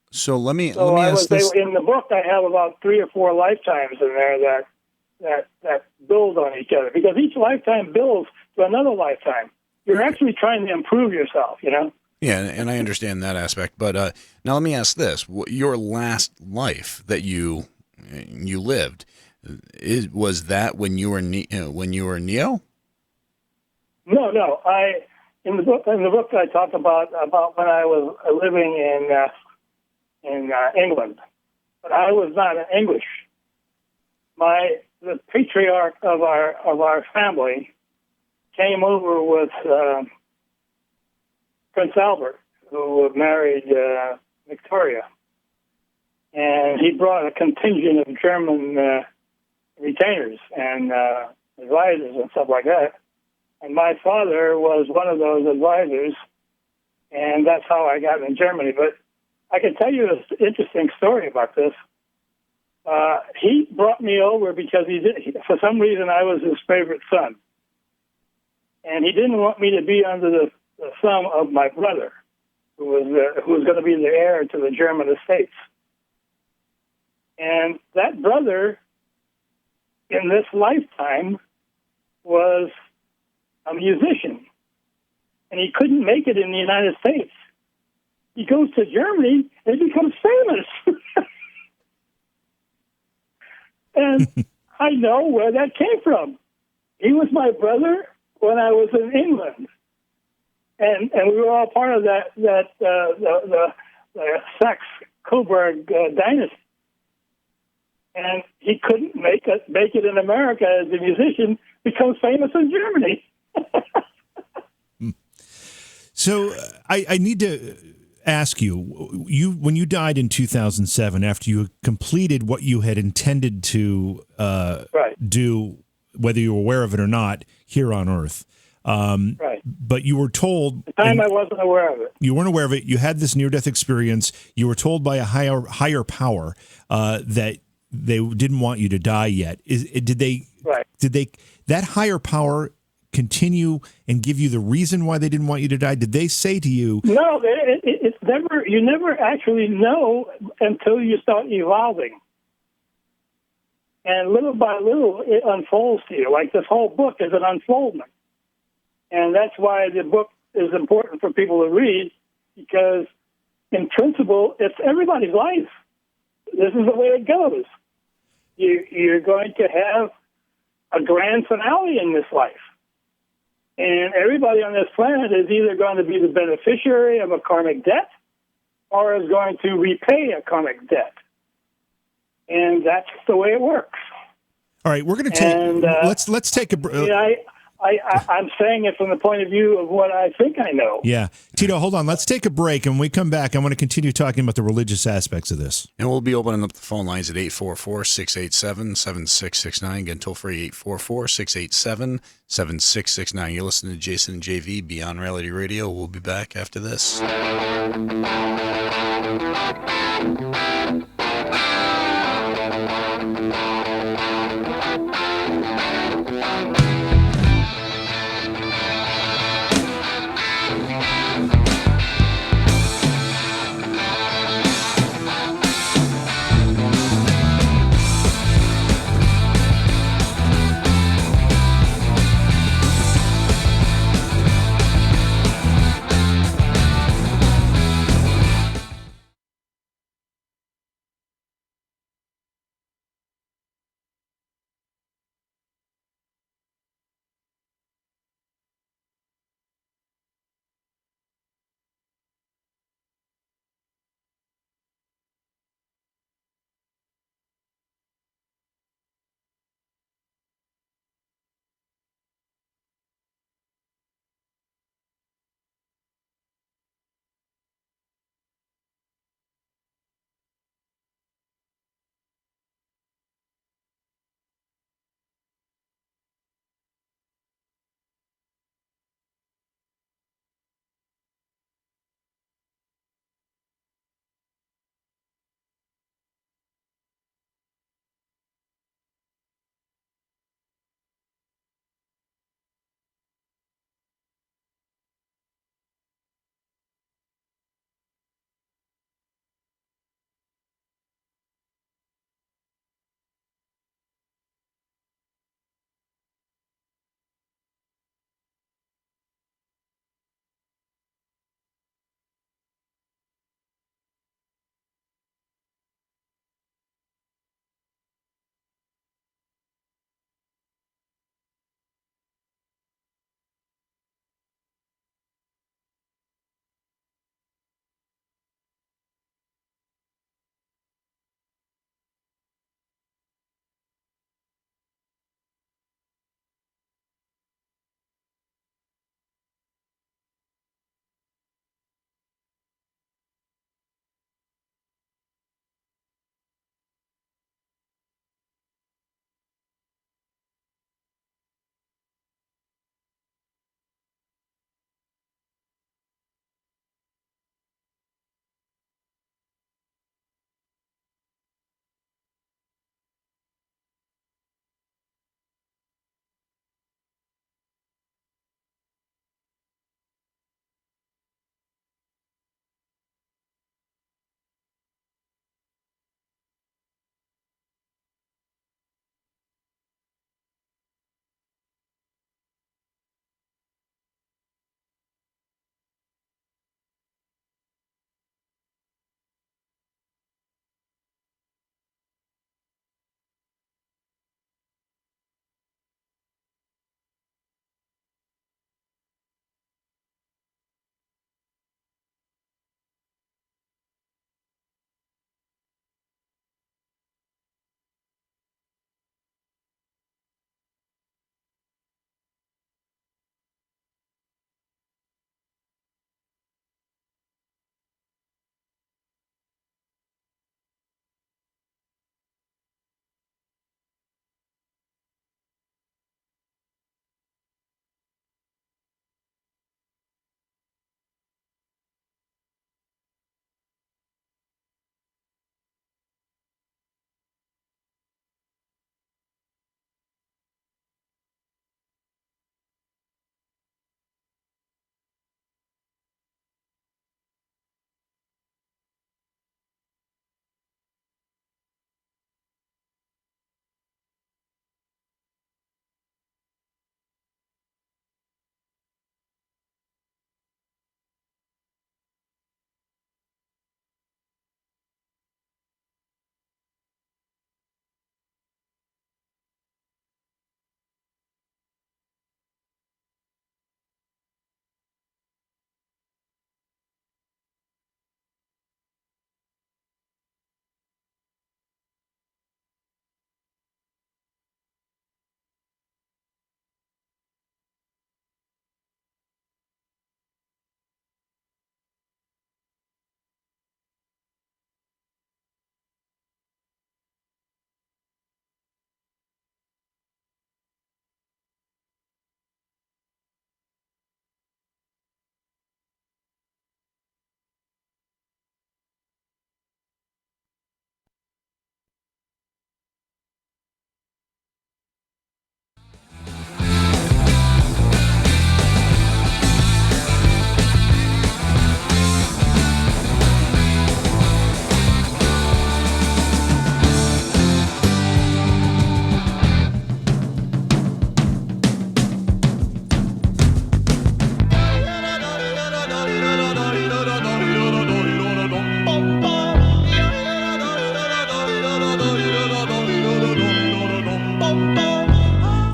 So let me ask this. In the book, I have about 3 or 4 lifetimes in there that build on each other, because each lifetime builds to another lifetime. You're actually trying to improve yourself, Yeah, and I understand that aspect. But now let me ask this: your last life that you lived, was that when you were Neo? No. in the book I talk about when I was living in England, but I was not English. The patriarch of our family came over with Prince Albert, who married Victoria, and he brought a contingent of German retainers and advisors and stuff like that. And my father was one of those advisors, and that's how I got in Germany. But I can tell you an interesting story about this. He brought me over because for some reason I was his favorite son. And he didn't want me to be under the thumb of my brother, who was going to be the heir to the German estates. And that brother, in this lifetime, was a musician, and he couldn't make it in the United States. He goes to Germany and becomes famous. And I know where that came from. He was my brother when I was in England, and we were all part of the Saxe-Coburg dynasty. And he couldn't make it in America as a musician, becomes famous in Germany. So I need to ask you, when you died in 2007, after you completed what you had intended to do, whether you were aware of it or not, here on Earth. Right. But you were told... At the time I wasn't aware of it. You weren't aware of it. You had this near-death experience. You were told by a higher power that they didn't want you to die yet. Did they that higher power continue and give you the reason why they didn't want you to die? Did they say to you... No, it's never. You never actually know until you start evolving. And little by little, it unfolds to you. Like this whole book is an unfoldment. And that's why the book is important for people to read, because in principle, it's everybody's life. This is the way it goes. You're going to have a grand finale in this life. And everybody on this planet is either going to be the beneficiary of a karmic debt or is going to repay a karmic debt. And that's the way it works. All right, we're going to take... let's take a... I'm saying it from the point of view of what I think I know. Yeah. Tito, hold on. Let's take a break. And when we come back, I want to continue talking about the religious aspects of this. And we'll be opening up the phone lines at 844-687-7669. Again, toll free 844-687-7669. You're listening to Jason and JV, Beyond Reality Radio. We'll be back after this.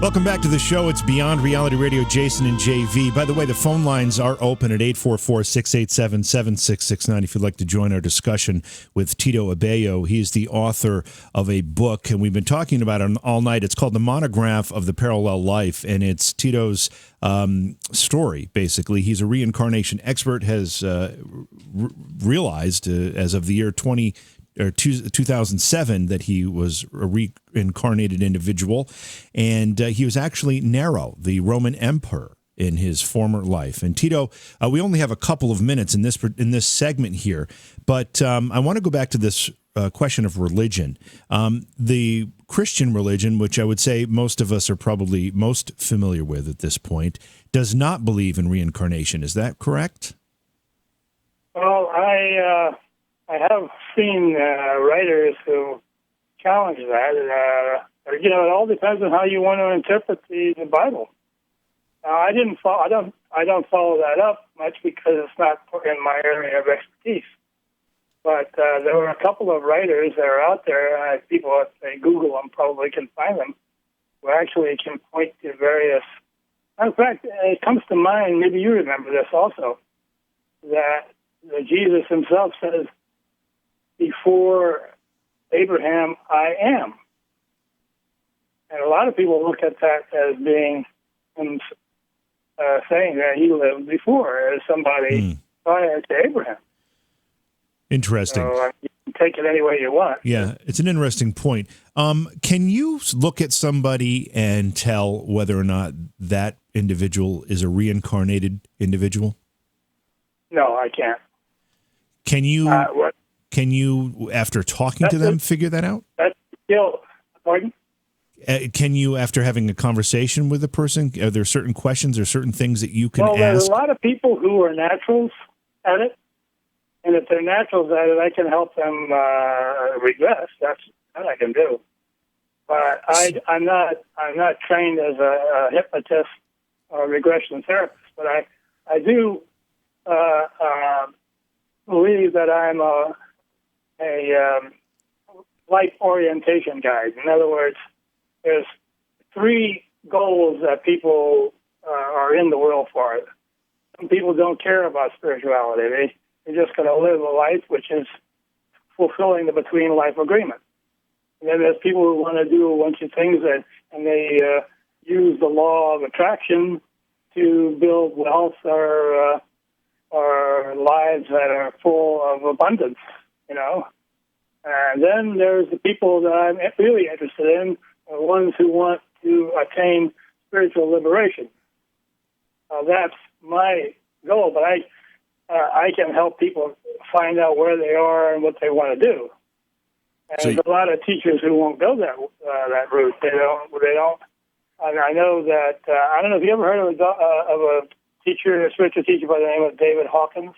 Welcome back to the show. It's Beyond Reality Radio, Jason and JV. By the way, the phone lines are open at 844-687-7669 if you'd like to join our discussion with Tito Abao. He's the author of a book, and we've been talking about it all night. It's called The Monograph of the Parallel Life, and it's Tito's story, basically. He's a reincarnation expert, has realized as of the year 2007 that he was a reincarnated individual, and he was actually Nero, the Roman emperor, in his former life. And Tito, we only have a couple of minutes in this segment here, but I want to go back to this question of religion. The Christian religion, which I would say most of us are probably most familiar with at this point, does not believe in reincarnation. Is that correct? Well, I have seen writers who challenge that. It all depends on how you want to interpret the Bible. I don't follow that up much because it's not in my area of expertise. But there were a couple of writers that are out there. People, if they Google them, probably can find them, who actually can point to various. In fact, it comes to mind. Maybe you remember this also. That Jesus himself says, "Before Abraham, I am." And a lot of people look at that as being him saying that he lived before as somebody prior to Abraham. Interesting. So you can take it any way you want. Yeah, it's an interesting point. Can you look at somebody and tell whether or not that individual is a reincarnated individual? No, I can't. Can you? What? Can you, after talking to them, figure that out? That's still, pardon? Can you, after having a conversation with a person, are there certain questions or certain things that you can ask? There's a lot of people who are naturals at it, and if they're naturals at it, I can help them regress. That's what I can do. But I'm not trained as a hypnotist or regression therapist. But I do believe that I'm a life orientation guide. In other words, there's 3 goals that people are in the world for. Some people don't care about spirituality. They're just going to live a life which is fulfilling the between life agreement. And then there's people who want to do a bunch of things and they use the law of attraction to build wealth or lives that are full of abundance, And then there's the people that I'm really interested in, the ones who want to attain spiritual liberation. That's my goal, but I can help people find out where they are and what they want to do. And there's a lot of teachers who won't go that route. They don't. And I know that I don't know if you ever heard of a teacher, a spiritual teacher by the name of David Hawkins.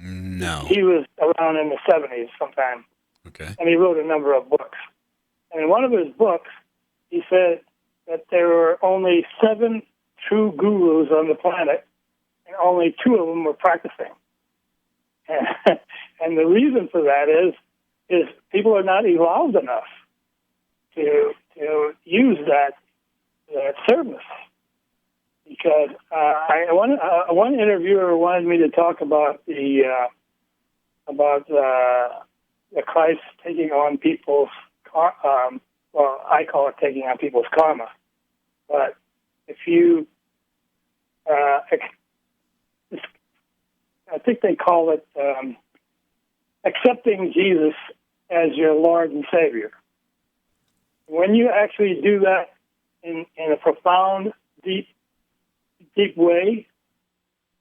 No. He was around in the 70s sometime. Okay. And he wrote a number of books. And in one of his books, he said that there were only 7 true gurus on the planet, and only 2 of them were practicing. And the reason for that is people are not evolved enough to use that service. Because one interviewer wanted me to talk about the Christ taking on people's I call it taking on people's karma. But if you, I think they call it accepting Jesus as your Lord and Savior. When you actually do that in a profound, deep way,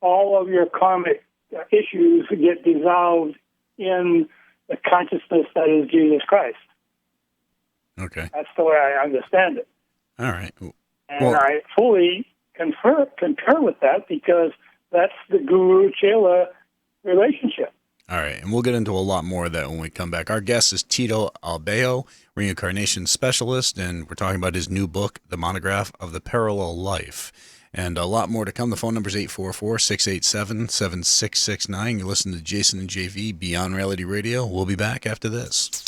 all of your karmic issues get dissolved in the consciousness that is Jesus Christ. Okay. That's the way I understand it. All right. And I fully concur with that because that's the guru-chela relationship. All right, and we'll get into a lot more of that when we come back. Our guest is Tito Abao, reincarnation specialist, and we're talking about his new book, The Monograph of the Parallel Life. And a lot more to come. The phone number is 844-687-7669. You're listening to Jason and JV, Beyond Reality Radio. We'll be back after this.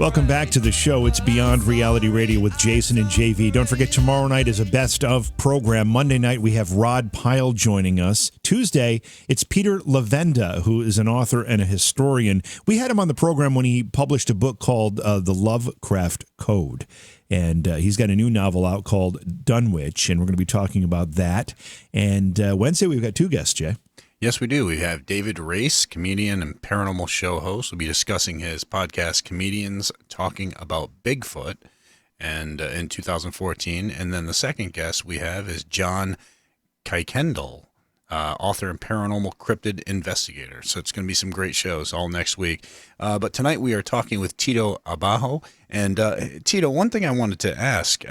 Welcome back to the show. It's Beyond Reality Radio with Jason and JV. Don't forget, tomorrow night is a best of program. Monday night, we have Rod Pyle joining us. Tuesday, it's Peter Lavenda, who is an author and a historian. We had him on the program when he published a book called The Lovecraft Code. And he's got a new novel out called Dunwich, and we're going to be talking about that. And Wednesday, we've got two guests, Jay. Yes, we do. We have David Race, comedian and paranormal show host. We'll be discussing his podcast, Comedians Talking About Bigfoot, and in 2014. And then the second guest we have is John Kuykendall, author and paranormal cryptid investigator. So it's going to be some great shows all next week. But tonight we are talking with Tito Abao. And Tito, one thing I wanted to ask,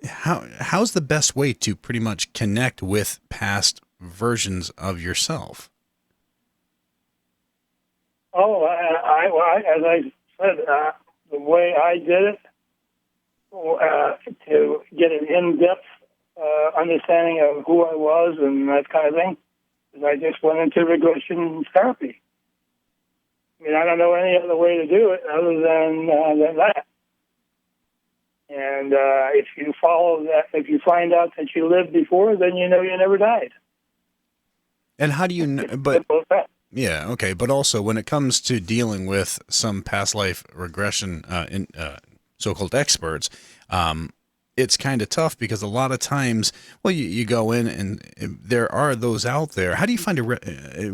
how's the best way to pretty much connect with past versions of yourself? Oh, as I said, the way I did it to get an in-depth understanding of who I was and that kind of thing, is I just went into regression therapy. I mean, I don't know any other way to do it other than that. And if you follow that, if you find out that you lived before, then you know you never died. And how do you know? But yeah, okay. But also, when it comes to dealing with some past life regression, so-called experts, it's kind of tough because a lot of times, well, you go in and there are those out there. How do you find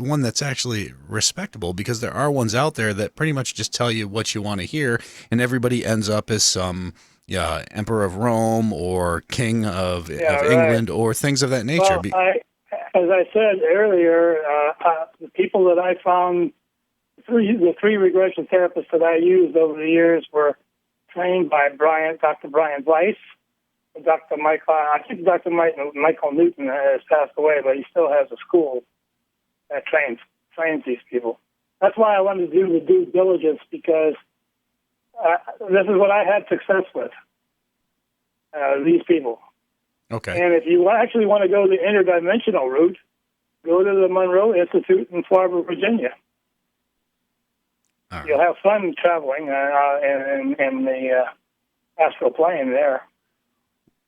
one that's actually respectable? Because there are ones out there that pretty much just tell you what you want to hear, and everybody ends up as some emperor of Rome or king of England or things of that nature. Well, as I said earlier, the people that I found, the three regression therapists that I used over the years were trained by Dr. Brian Weiss, Dr. Michael. I think Dr. Michael Newton has passed away, but he still has a school that trains these people. That's why I wanted to do the due diligence, because this is what I had success with, these people. Okay. And if you actually want to go the interdimensional route, go to the Monroe Institute in Fall River, Virginia. Right. You'll have fun traveling in the astral plane there.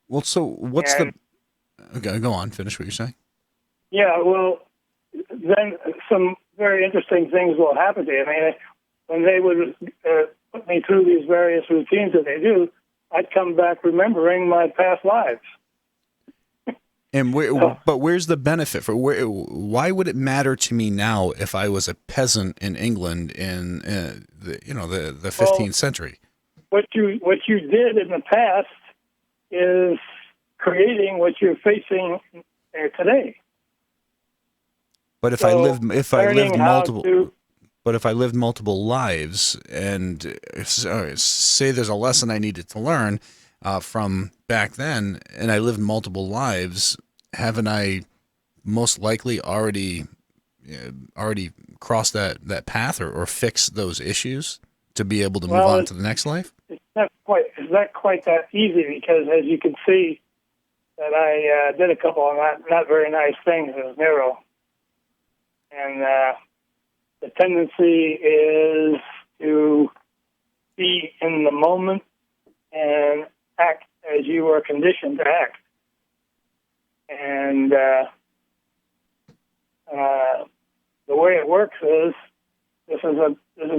Well, so what's Okay, go on. Finish what you're saying. Yeah, well, then some very interesting things will happen to you. I mean, when they would put me through these various routines that they do, I'd come back remembering my past lives. And but where's the benefit for? Why would it matter to me now if I was a peasant in England in the 15th century? What you did in the past is creating what you're facing today. But if I lived multiple lives, and say there's a lesson I needed to learn from back then, and I lived multiple lives, haven't I most likely already crossed that path or fixed those isures to be able to move on to the next life? It's not quite that easy, because as you can see, that I did a couple of not very nice things as Nero, and the tendency is to be in the moment and act as you were conditioned to act. And the way it works is this is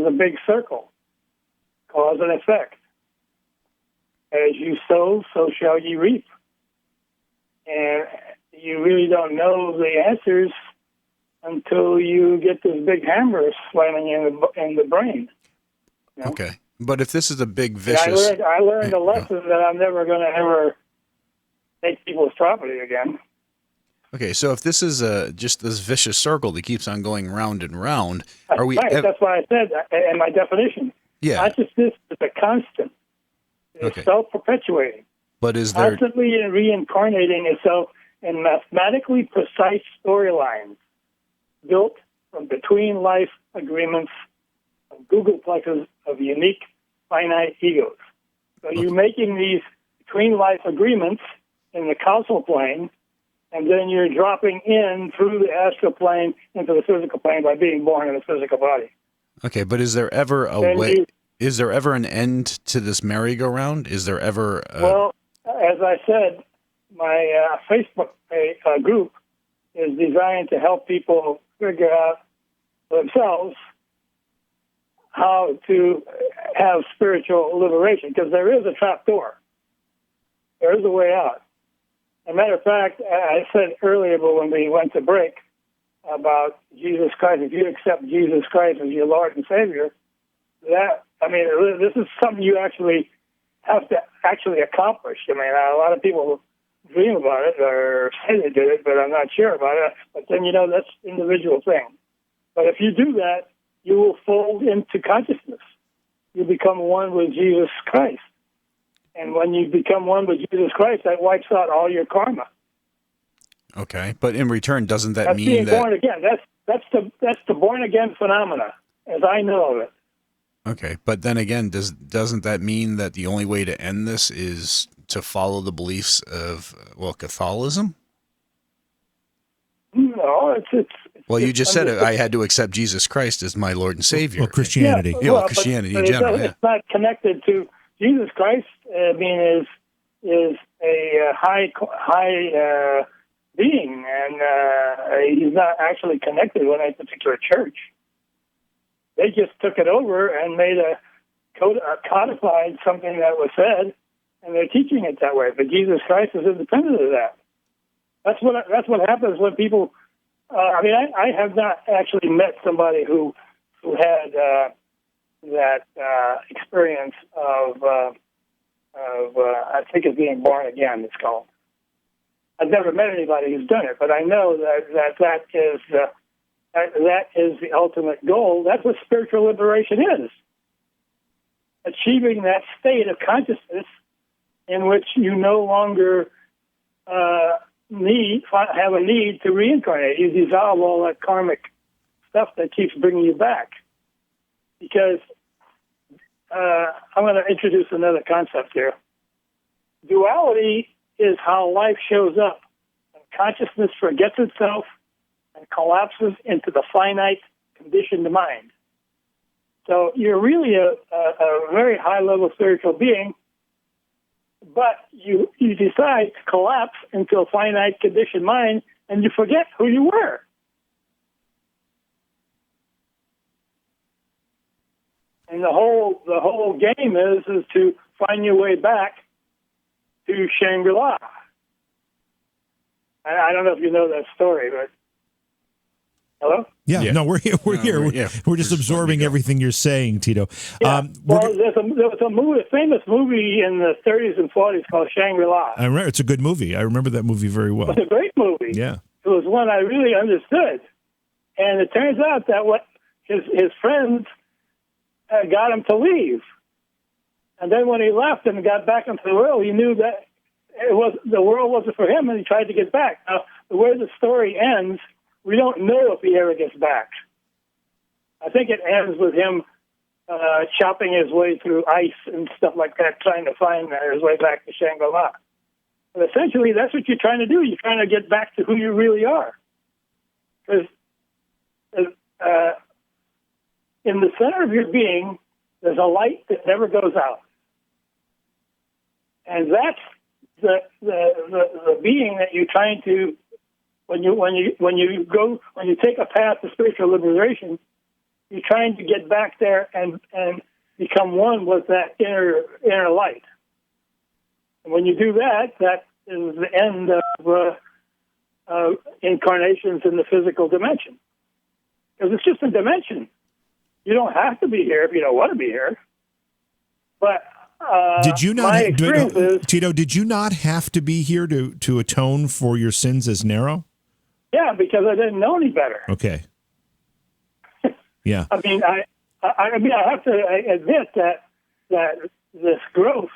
a big circle, cause and effect. As you sow, so shall you reap. And you really don't know the answers until you get this big hammer slamming in the brain. You know? Okay. But if this is a big vicious... I learned a lesson that I'm never going to ever take people's property again. Okay, so if this is just this vicious circle that keeps on going round and round, are we... Right, that's why I said in my definition. Yeah. Not just this, it's a constant. It's self-perpetuating. But is there... Constantly reincarnating itself in mathematically precise storylines built from between-life agreements of googolplexes of unique finite egos. So you're making these between-life agreements in the causal plane, and then you're dropping in through the astral plane into the physical plane by being born in a physical body. Okay, but is there ever a way... Is there ever an end to this merry-go-round? Is there ever? Well, as I said, my Facebook group is designed to help people figure out themselves how to have spiritual liberation, because there is a trap door. There is a way out. As a matter of fact, I said earlier, but when we went to break, about Jesus Christ, if you accept Jesus Christ as your Lord and Savior, this is something you actually have to actually accomplish. I mean, a lot of people dream about it or say they did it, but I'm not sure about it. But then, that's an individual thing. But if you do that, you will fold into consciousness. You become one with Jesus Christ. And when you become one with Jesus Christ, that wipes out all your karma. Okay, but in return, doesn't that That's mean being that born again? That's the born again phenomena, as I know of it. Okay, but then again, doesn't that mean that the only way to end this is to follow the beliefs of Catholicism? No, it's well, you just said I had to accept Jesus Christ as my Lord and Savior. Well, Christianity. Christianity but in general. It's not connected to Jesus Christ. Is a high being, and he's not actually connected with any particular church. They just took it over and made codified something that was said, and they're teaching it that way. But Jesus Christ is independent of that. That's what happens when people. I have not actually met somebody who had that experience of I think it's being born again. It's called. I've never met anybody who's done it, but I know that is the ultimate goal. That's what spiritual liberation is. Achieving that state of consciousness in which you no longer have a need to reincarnate. You dissolve all that karmic stuff that keeps bringing you back. Because I'm going to introduce another concept here. Duality is how life shows up. And consciousness forgets itself and collapses into the finite, conditioned mind. So you're really a very high-level spiritual being, but you decide to collapse into a finite, conditioned mind, and you forget who you were. And the whole game is to find your way back to Shangri-La. I don't know if you know that story, but hello? Yeah. No, we're here. We're here. We're just absorbing everything you're saying, Tito. Yeah. There was a famous movie in the 30s and 40s called Shangri-La. I remember. It's a good movie. I remember that movie very well. It's a great movie. Yeah. It was one I really understood. And it turns out that what his friends got him to leave. And then when he left and got back into the world, he knew that the world wasn't for him, and he tried to get back. Now, the way the story ends, we don't know if he ever gets back. I think it ends with him chopping his way through ice and stuff like that, trying to find his way back to Shangri-La. But essentially, that's what you're trying to do. You're trying to get back to who you really are. Because in the center of your being, there's a light that never goes out. And that's the being that you're trying to, when you take a path to spiritual liberation, you're trying to get back there and become one with that inner light. And when you do that, that is the end of incarnations in the physical dimension. Because it's just a dimension. You don't have to be here if you don't want to be here. But did you not, Tito? Did you not have to be here to atone for your sins as Nero? Yeah, because I didn't know any better. Okay. Yeah. I mean, I have to admit that this growth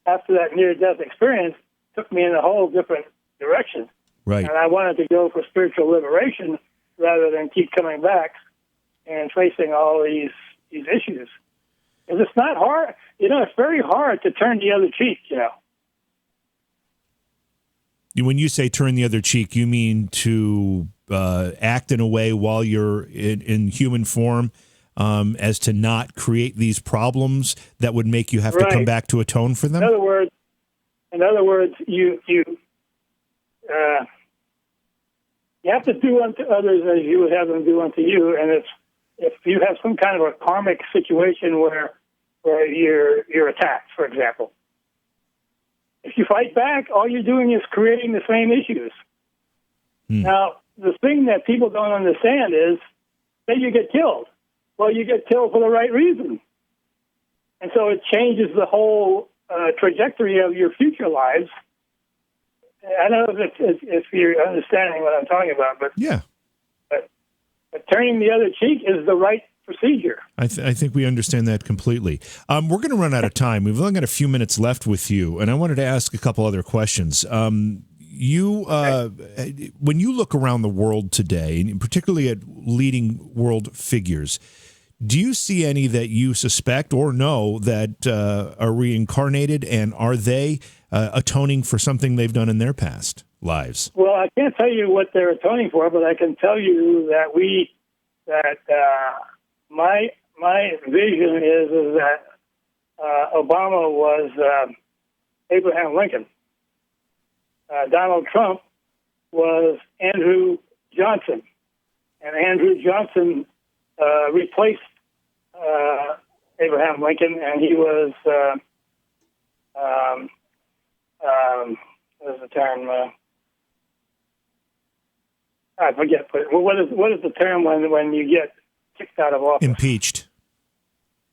after that near-death experience took me in a whole different direction. Right. And I wanted to go for spiritual liberation rather than keep coming back and facing all these issues. Because it's not hard. It's very hard to turn the other cheek, When you say turn the other cheek, you mean to act in a way while you're in human form as to not create these problems that would make you have to come back to atone for them? In other words, you have to do unto others as you would have them do unto you. And if you have some kind of a karmic situation where you're attacked, for example, if you fight back, all you're doing is creating the same issues. Now, the thing that people don't understand is that you get killed. Well, you get killed for the right reason. And so it changes the whole trajectory of your future lives. I don't know if you're understanding what I'm talking about, but yeah. But turning the other cheek is the right procedure. I think we understand that completely. We're going to run out of time. We've only got a few minutes left with you, and I wanted to ask a couple other questions. When you look around the world today, and particularly at leading world figures, do you see any that you suspect or know that are reincarnated, and are they atoning for something they've done in their past lives? Well, I can't tell you what they're atoning for, but I can tell you that my vision is that Obama was Abraham Lincoln. Donald Trump was Andrew Johnson, and Andrew Johnson replaced Abraham Lincoln, and he was what is the term? I forget. But what is the term when you get kicked out of office? Impeached.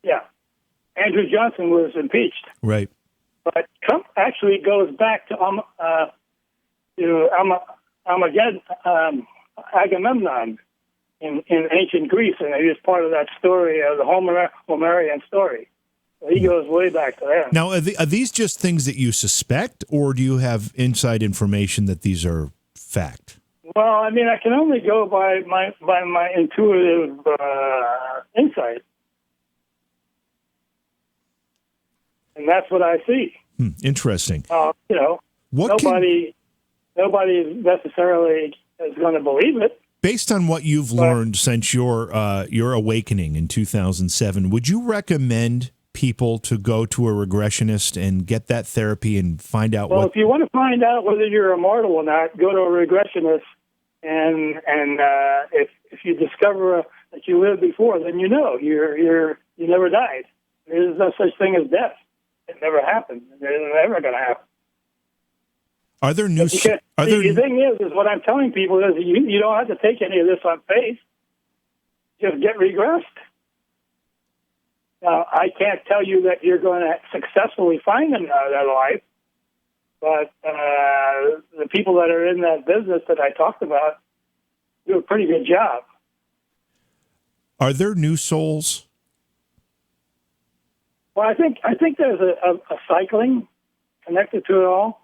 Yeah, Andrew Johnson was impeached. Right. But Trump actually goes back to Agamemnon in ancient Greece, and he was part of that story, the Homerian story. So he goes way back to that. Now, are these just things that you suspect, or do you have inside information that these are fact? Well, I mean, I can only go by my intuitive insight, and that's what I see. Interesting. Nobody necessarily is going to believe it. Based on what you've learned since your awakening in 2007, would you recommend people to go to a regressionist and get that therapy and find out? Well, if you want to find out whether you're immortal or not, go to a regressionist, and if you discover that you lived before, then you know you never died. There's no such thing as death. It never happened. It's never going to happen. Are there new? The thing is what I'm telling people is you don't have to take any of this on faith. Just get regressed. Now, I can't tell you that you're going to successfully find another life, but the people that are in that business that I talked about do a pretty good job. Are there new souls? Well, I think there's a cycling connected to it all.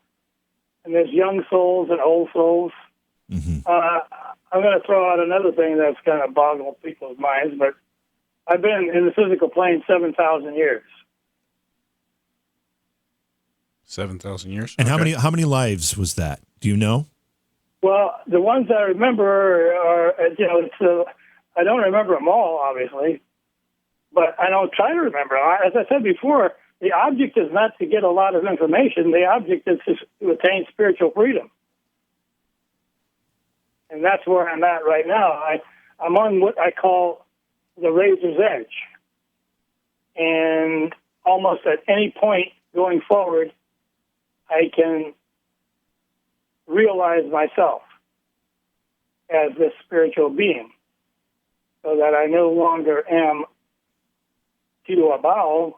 And there's young souls and old souls. Mm-hmm. I'm going to throw out another thing that's going to boggle people's minds, but I've been in the physical plane 7,000 years. 7,000 years? And how many lives was that? Do you know? Well, the ones I remember are, I don't remember them all, obviously, but I don't try to remember. As I said before, the object is not to get a lot of information. The object is to attain spiritual freedom. And that's where I'm at right now. I'm on what I call the razor's edge. And almost at any point going forward, I can realize myself as this spiritual being so that I no longer am Tito Abao,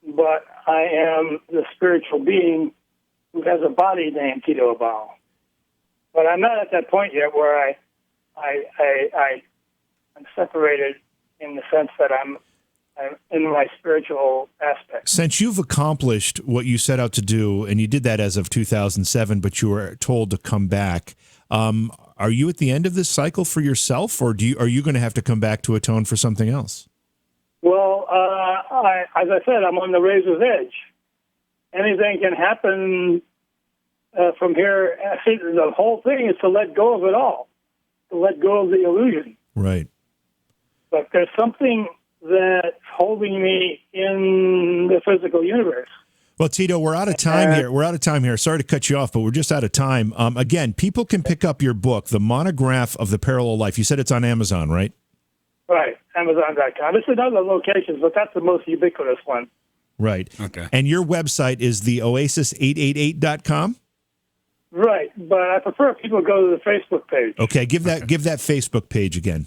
but I am the spiritual being who has a body named Tito Abao. But I'm not at that point yet where I'm separated in the sense that I'm in my spiritual aspect. Since you've accomplished what you set out to do, and you did that as of 2007, but you were told to come back, are you at the end of this cycle for yourself, or are you going to have to come back to atone for something else? Well, as I said, I'm on the razor's edge. Anything can happen from here. The whole thing is to let go of it all, to let go of the illusion. Right. but there's something that's holding me in the physical universe. Well, Tito, we're out of time here. We're out of time here. Sorry to cut you off, but we're just out of time. Again, people can pick up your book, The Monograph of the Parallel Life. You said it's on Amazon, right? Right, Amazon.com. It's in other locations, but that's the most ubiquitous one. Right. Okay. And your website is theoasis888.com? Right, but I prefer people go to the Facebook page. Okay, give that Facebook page again.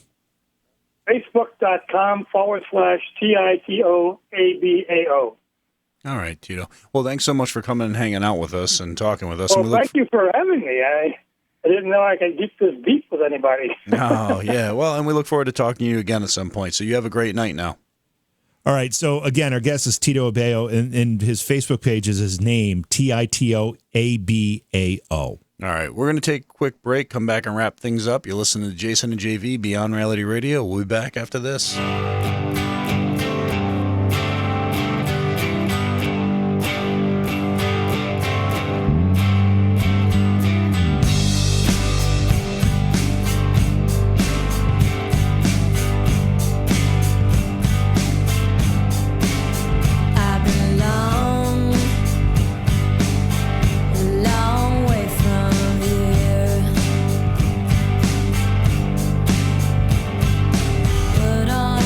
Facebook.com/TITOABAO. All right, Tito. Well, thanks so much for coming and hanging out with us and talking with us. Well, And we thank you for having me. I didn't know I could get this deep with anybody. Oh, yeah. Well, and we look forward to talking to you again at some point. So you have a great night now. All right. So, again, our guest is Tito Abao, and his Facebook page is his name, TITOABAO. All right. We're going to take a quick break, come back and wrap things up. You're listening to Jason and JV, Beyond Reality Radio. We'll be back after this. Put on a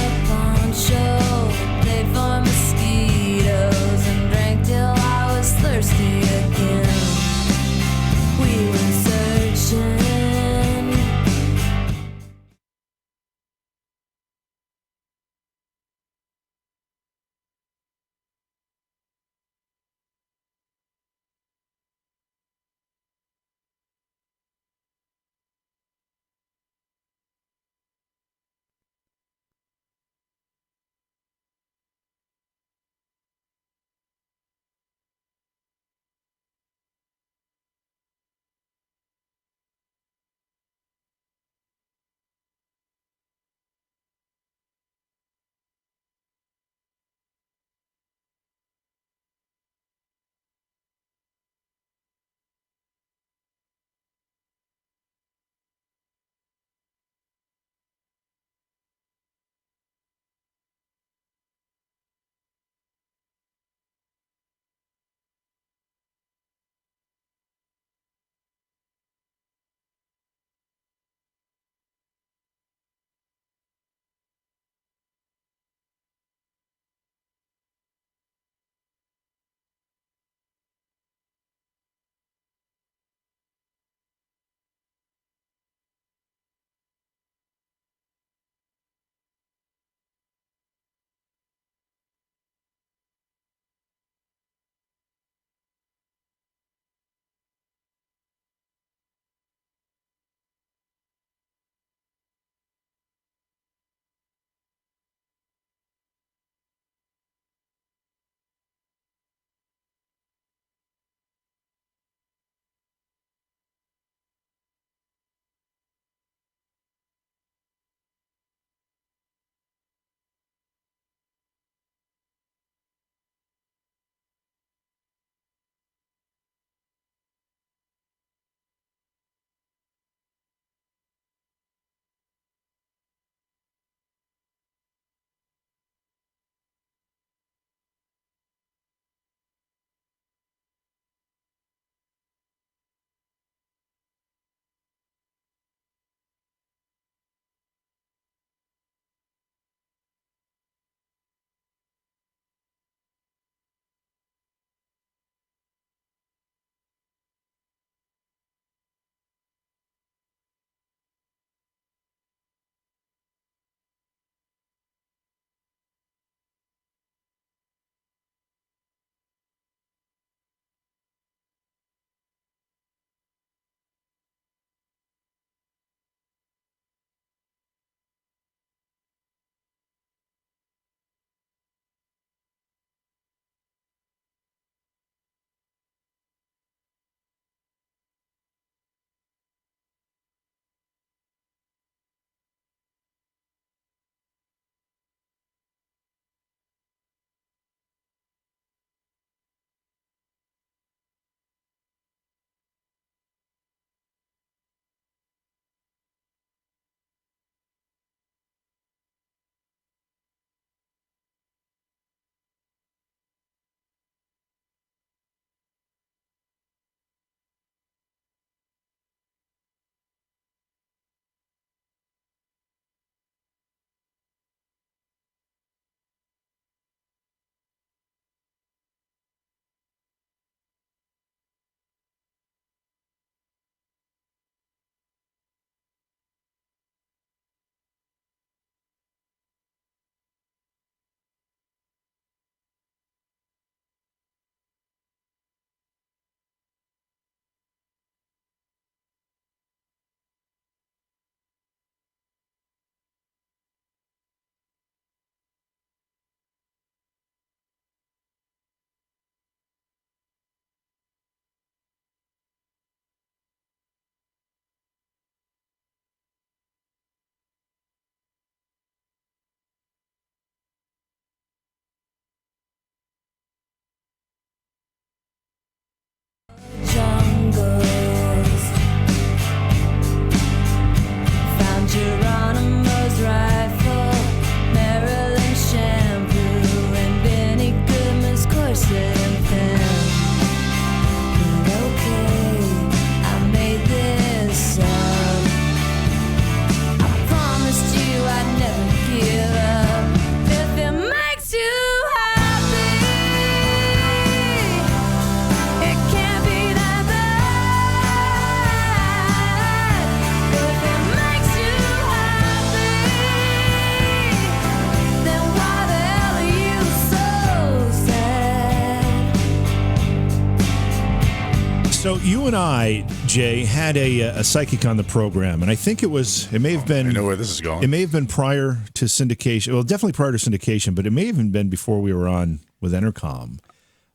you and I, Jay, had a psychic on the program, and I think it may have been. I know where this is going. It may have been prior to syndication. Well, definitely prior to syndication, but it may have even been before we were on with Entercom.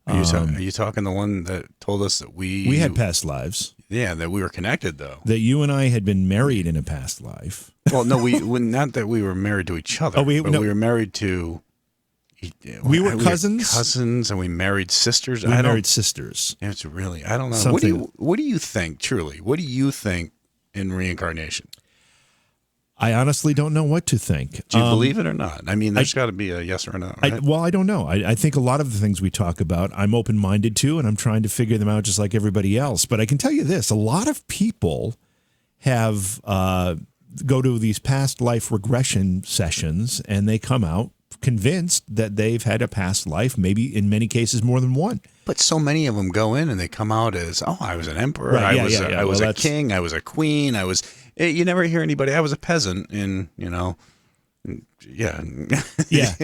Are you talking the one that told us that we had past lives? Yeah, that we were connected, though. That you and I had been married in a past life. Well, no, not that we were married to each other. We were married to. We were cousins. Cousins, and we married sisters. We married sisters. It's really, I don't know. What do you think, truly? What do you think in reincarnation? I honestly don't know what to think. Do you believe it or not? I mean, there's got to be a yes or a no. Right? I don't know. I think a lot of the things we talk about, I'm open-minded to, and I'm trying to figure them out just like everybody else. But I can tell you this, a lot of people have go to these past life regression sessions, and they come out convinced that they've had a past life, maybe in many cases more than one. But so many of them go in and they come out as, I was an emperor, right, I was a king, I was a queen, you never hear anybody, I was a peasant in, yeah.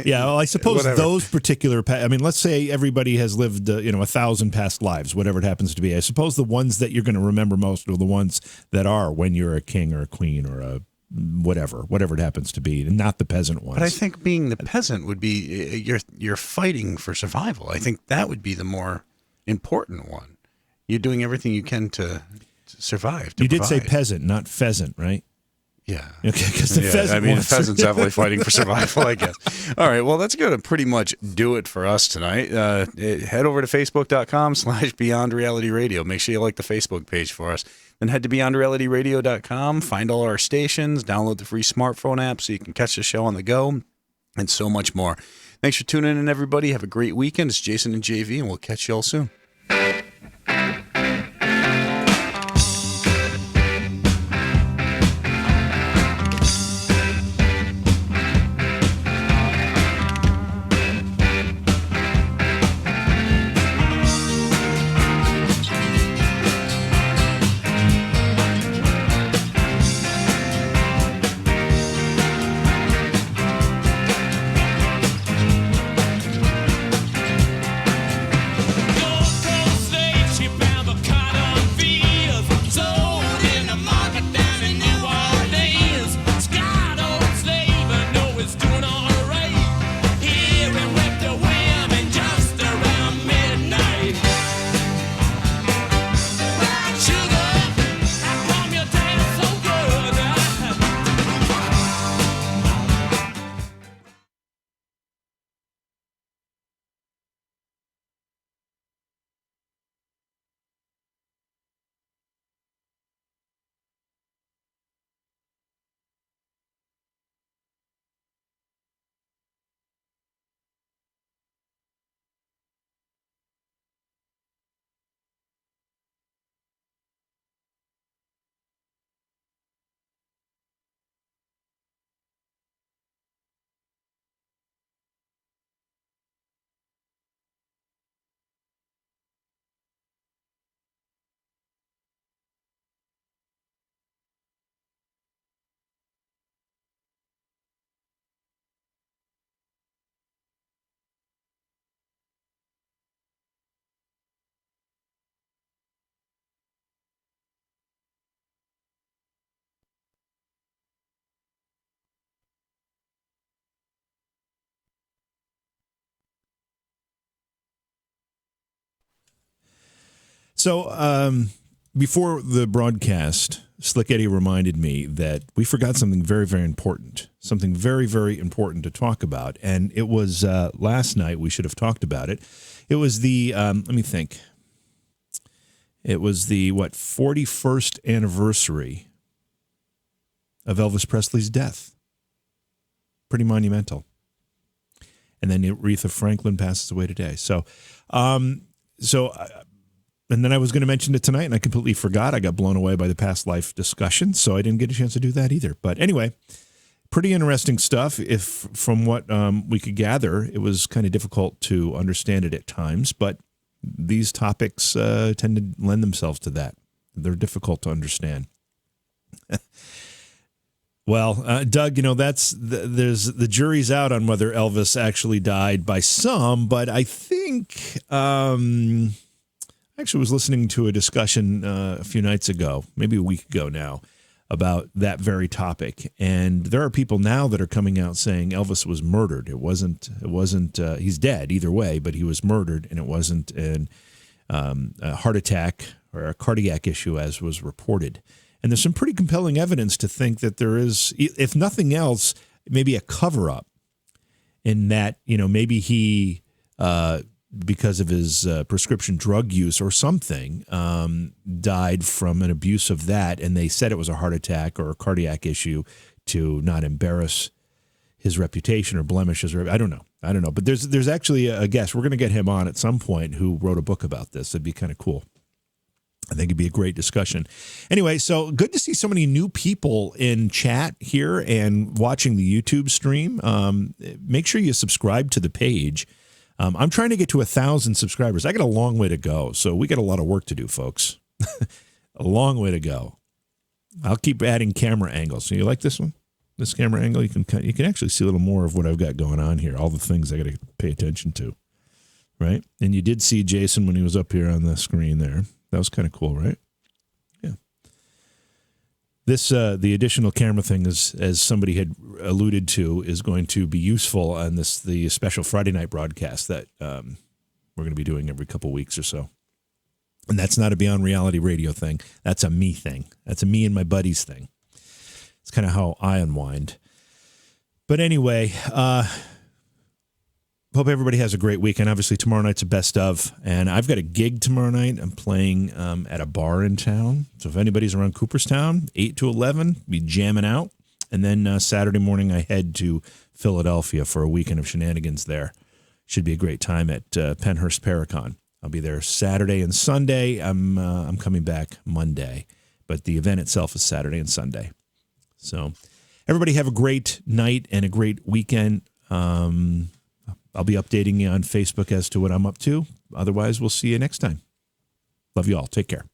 Well, I suppose those particular, let's say everybody has lived, 1,000 past lives, whatever it happens to be. I suppose the ones that you're going to remember most are the ones that are when you're a king or a queen or a whatever it happens to be, and not the peasant ones. But I think being the peasant would be you're fighting for survival. I think that would be the more important one. You're doing everything you can to survive. You did say peasant, not pheasant, right? Yeah. Okay, because the pheasant the pheasant's definitely fighting for survival, I guess. All right, well, that's going to pretty much do it for us tonight. Head over to facebook.com/Beyond Reality Radio. Make sure you like the Facebook page for us. Then head to BeyondRealityRadio.com, find all our stations, download the free smartphone app so you can catch the show on the go, and so much more. Thanks for tuning in, everybody. Have a great weekend. It's Jason and JV, and we'll catch you all soon. So before the broadcast, Slick Eddie reminded me that we forgot something very, very important, something very, very important to talk about. And it was last night we should have talked about it. It was the, let me think. It was the, 41st anniversary of Elvis Presley's death. Pretty monumental. And then Aretha Franklin passes away today. And then I was going to mention it tonight, and I completely forgot. I got blown away by the past life discussion, so I didn't get a chance to do that either. But anyway, pretty interesting stuff. If from what we could gather, it was kind of difficult to understand it at times, but these topics tend to lend themselves to that. They're difficult to understand. Well, Doug, there's the jury's out on whether Elvis actually died by some, but I think actually was listening to a discussion a few nights ago, maybe a week ago now, about that very topic. And there are people now that are coming out saying Elvis was murdered. It wasn't, he's dead either way, but he was murdered, and it wasn't a heart attack or a cardiac issue as was reported. And there's some pretty compelling evidence to think that there is, if nothing else, maybe a cover up in that, maybe he, because of his prescription drug use or something, died from an abuse of that, and they said it was a heart attack or a cardiac issue to not embarrass his reputation or blemish his reputation. I don't know. But there's actually a guest. We're going to get him on at some point who wrote a book about this. It'd be kind of cool. I think it'd be a great discussion. Anyway, so good to see so many new people in chat here and watching the YouTube stream. Make sure you subscribe to the page. I'm trying to get to 1,000 subscribers. I got a long way to go, so we got a lot of work to do, folks. A long way to go. I'll keep adding camera angles. So you like this one? This camera angle? You can actually see a little more of what I've got going on here, all the things I got to pay attention to, right? And you did see Jason when he was up here on the screen there. That was kind of cool, right? Yeah. This, the additional camera thing, is, as somebody had alluded to, is going to be useful on the special Friday night broadcast that we're going to be doing every couple weeks or so. And that's not a Beyond Reality Radio thing. That's a me thing. That's a me and my buddies thing. It's kind of how I unwind. But anyway, hope everybody has a great weekend. Obviously, tomorrow night's a best of, and I've got a gig tomorrow night. I'm playing at a bar in town. So if anybody's around Cooperstown, 8 to 11, be jamming out. And then Saturday morning, I head to Philadelphia for a weekend of shenanigans there. Should be a great time at Penhurst Paracon. I'll be there Saturday and Sunday. I'm coming back Monday, but the event itself is Saturday and Sunday. So everybody have a great night and a great weekend. I'll be updating you on Facebook as to what I'm up to. Otherwise, we'll see you next time. Love you all. Take care.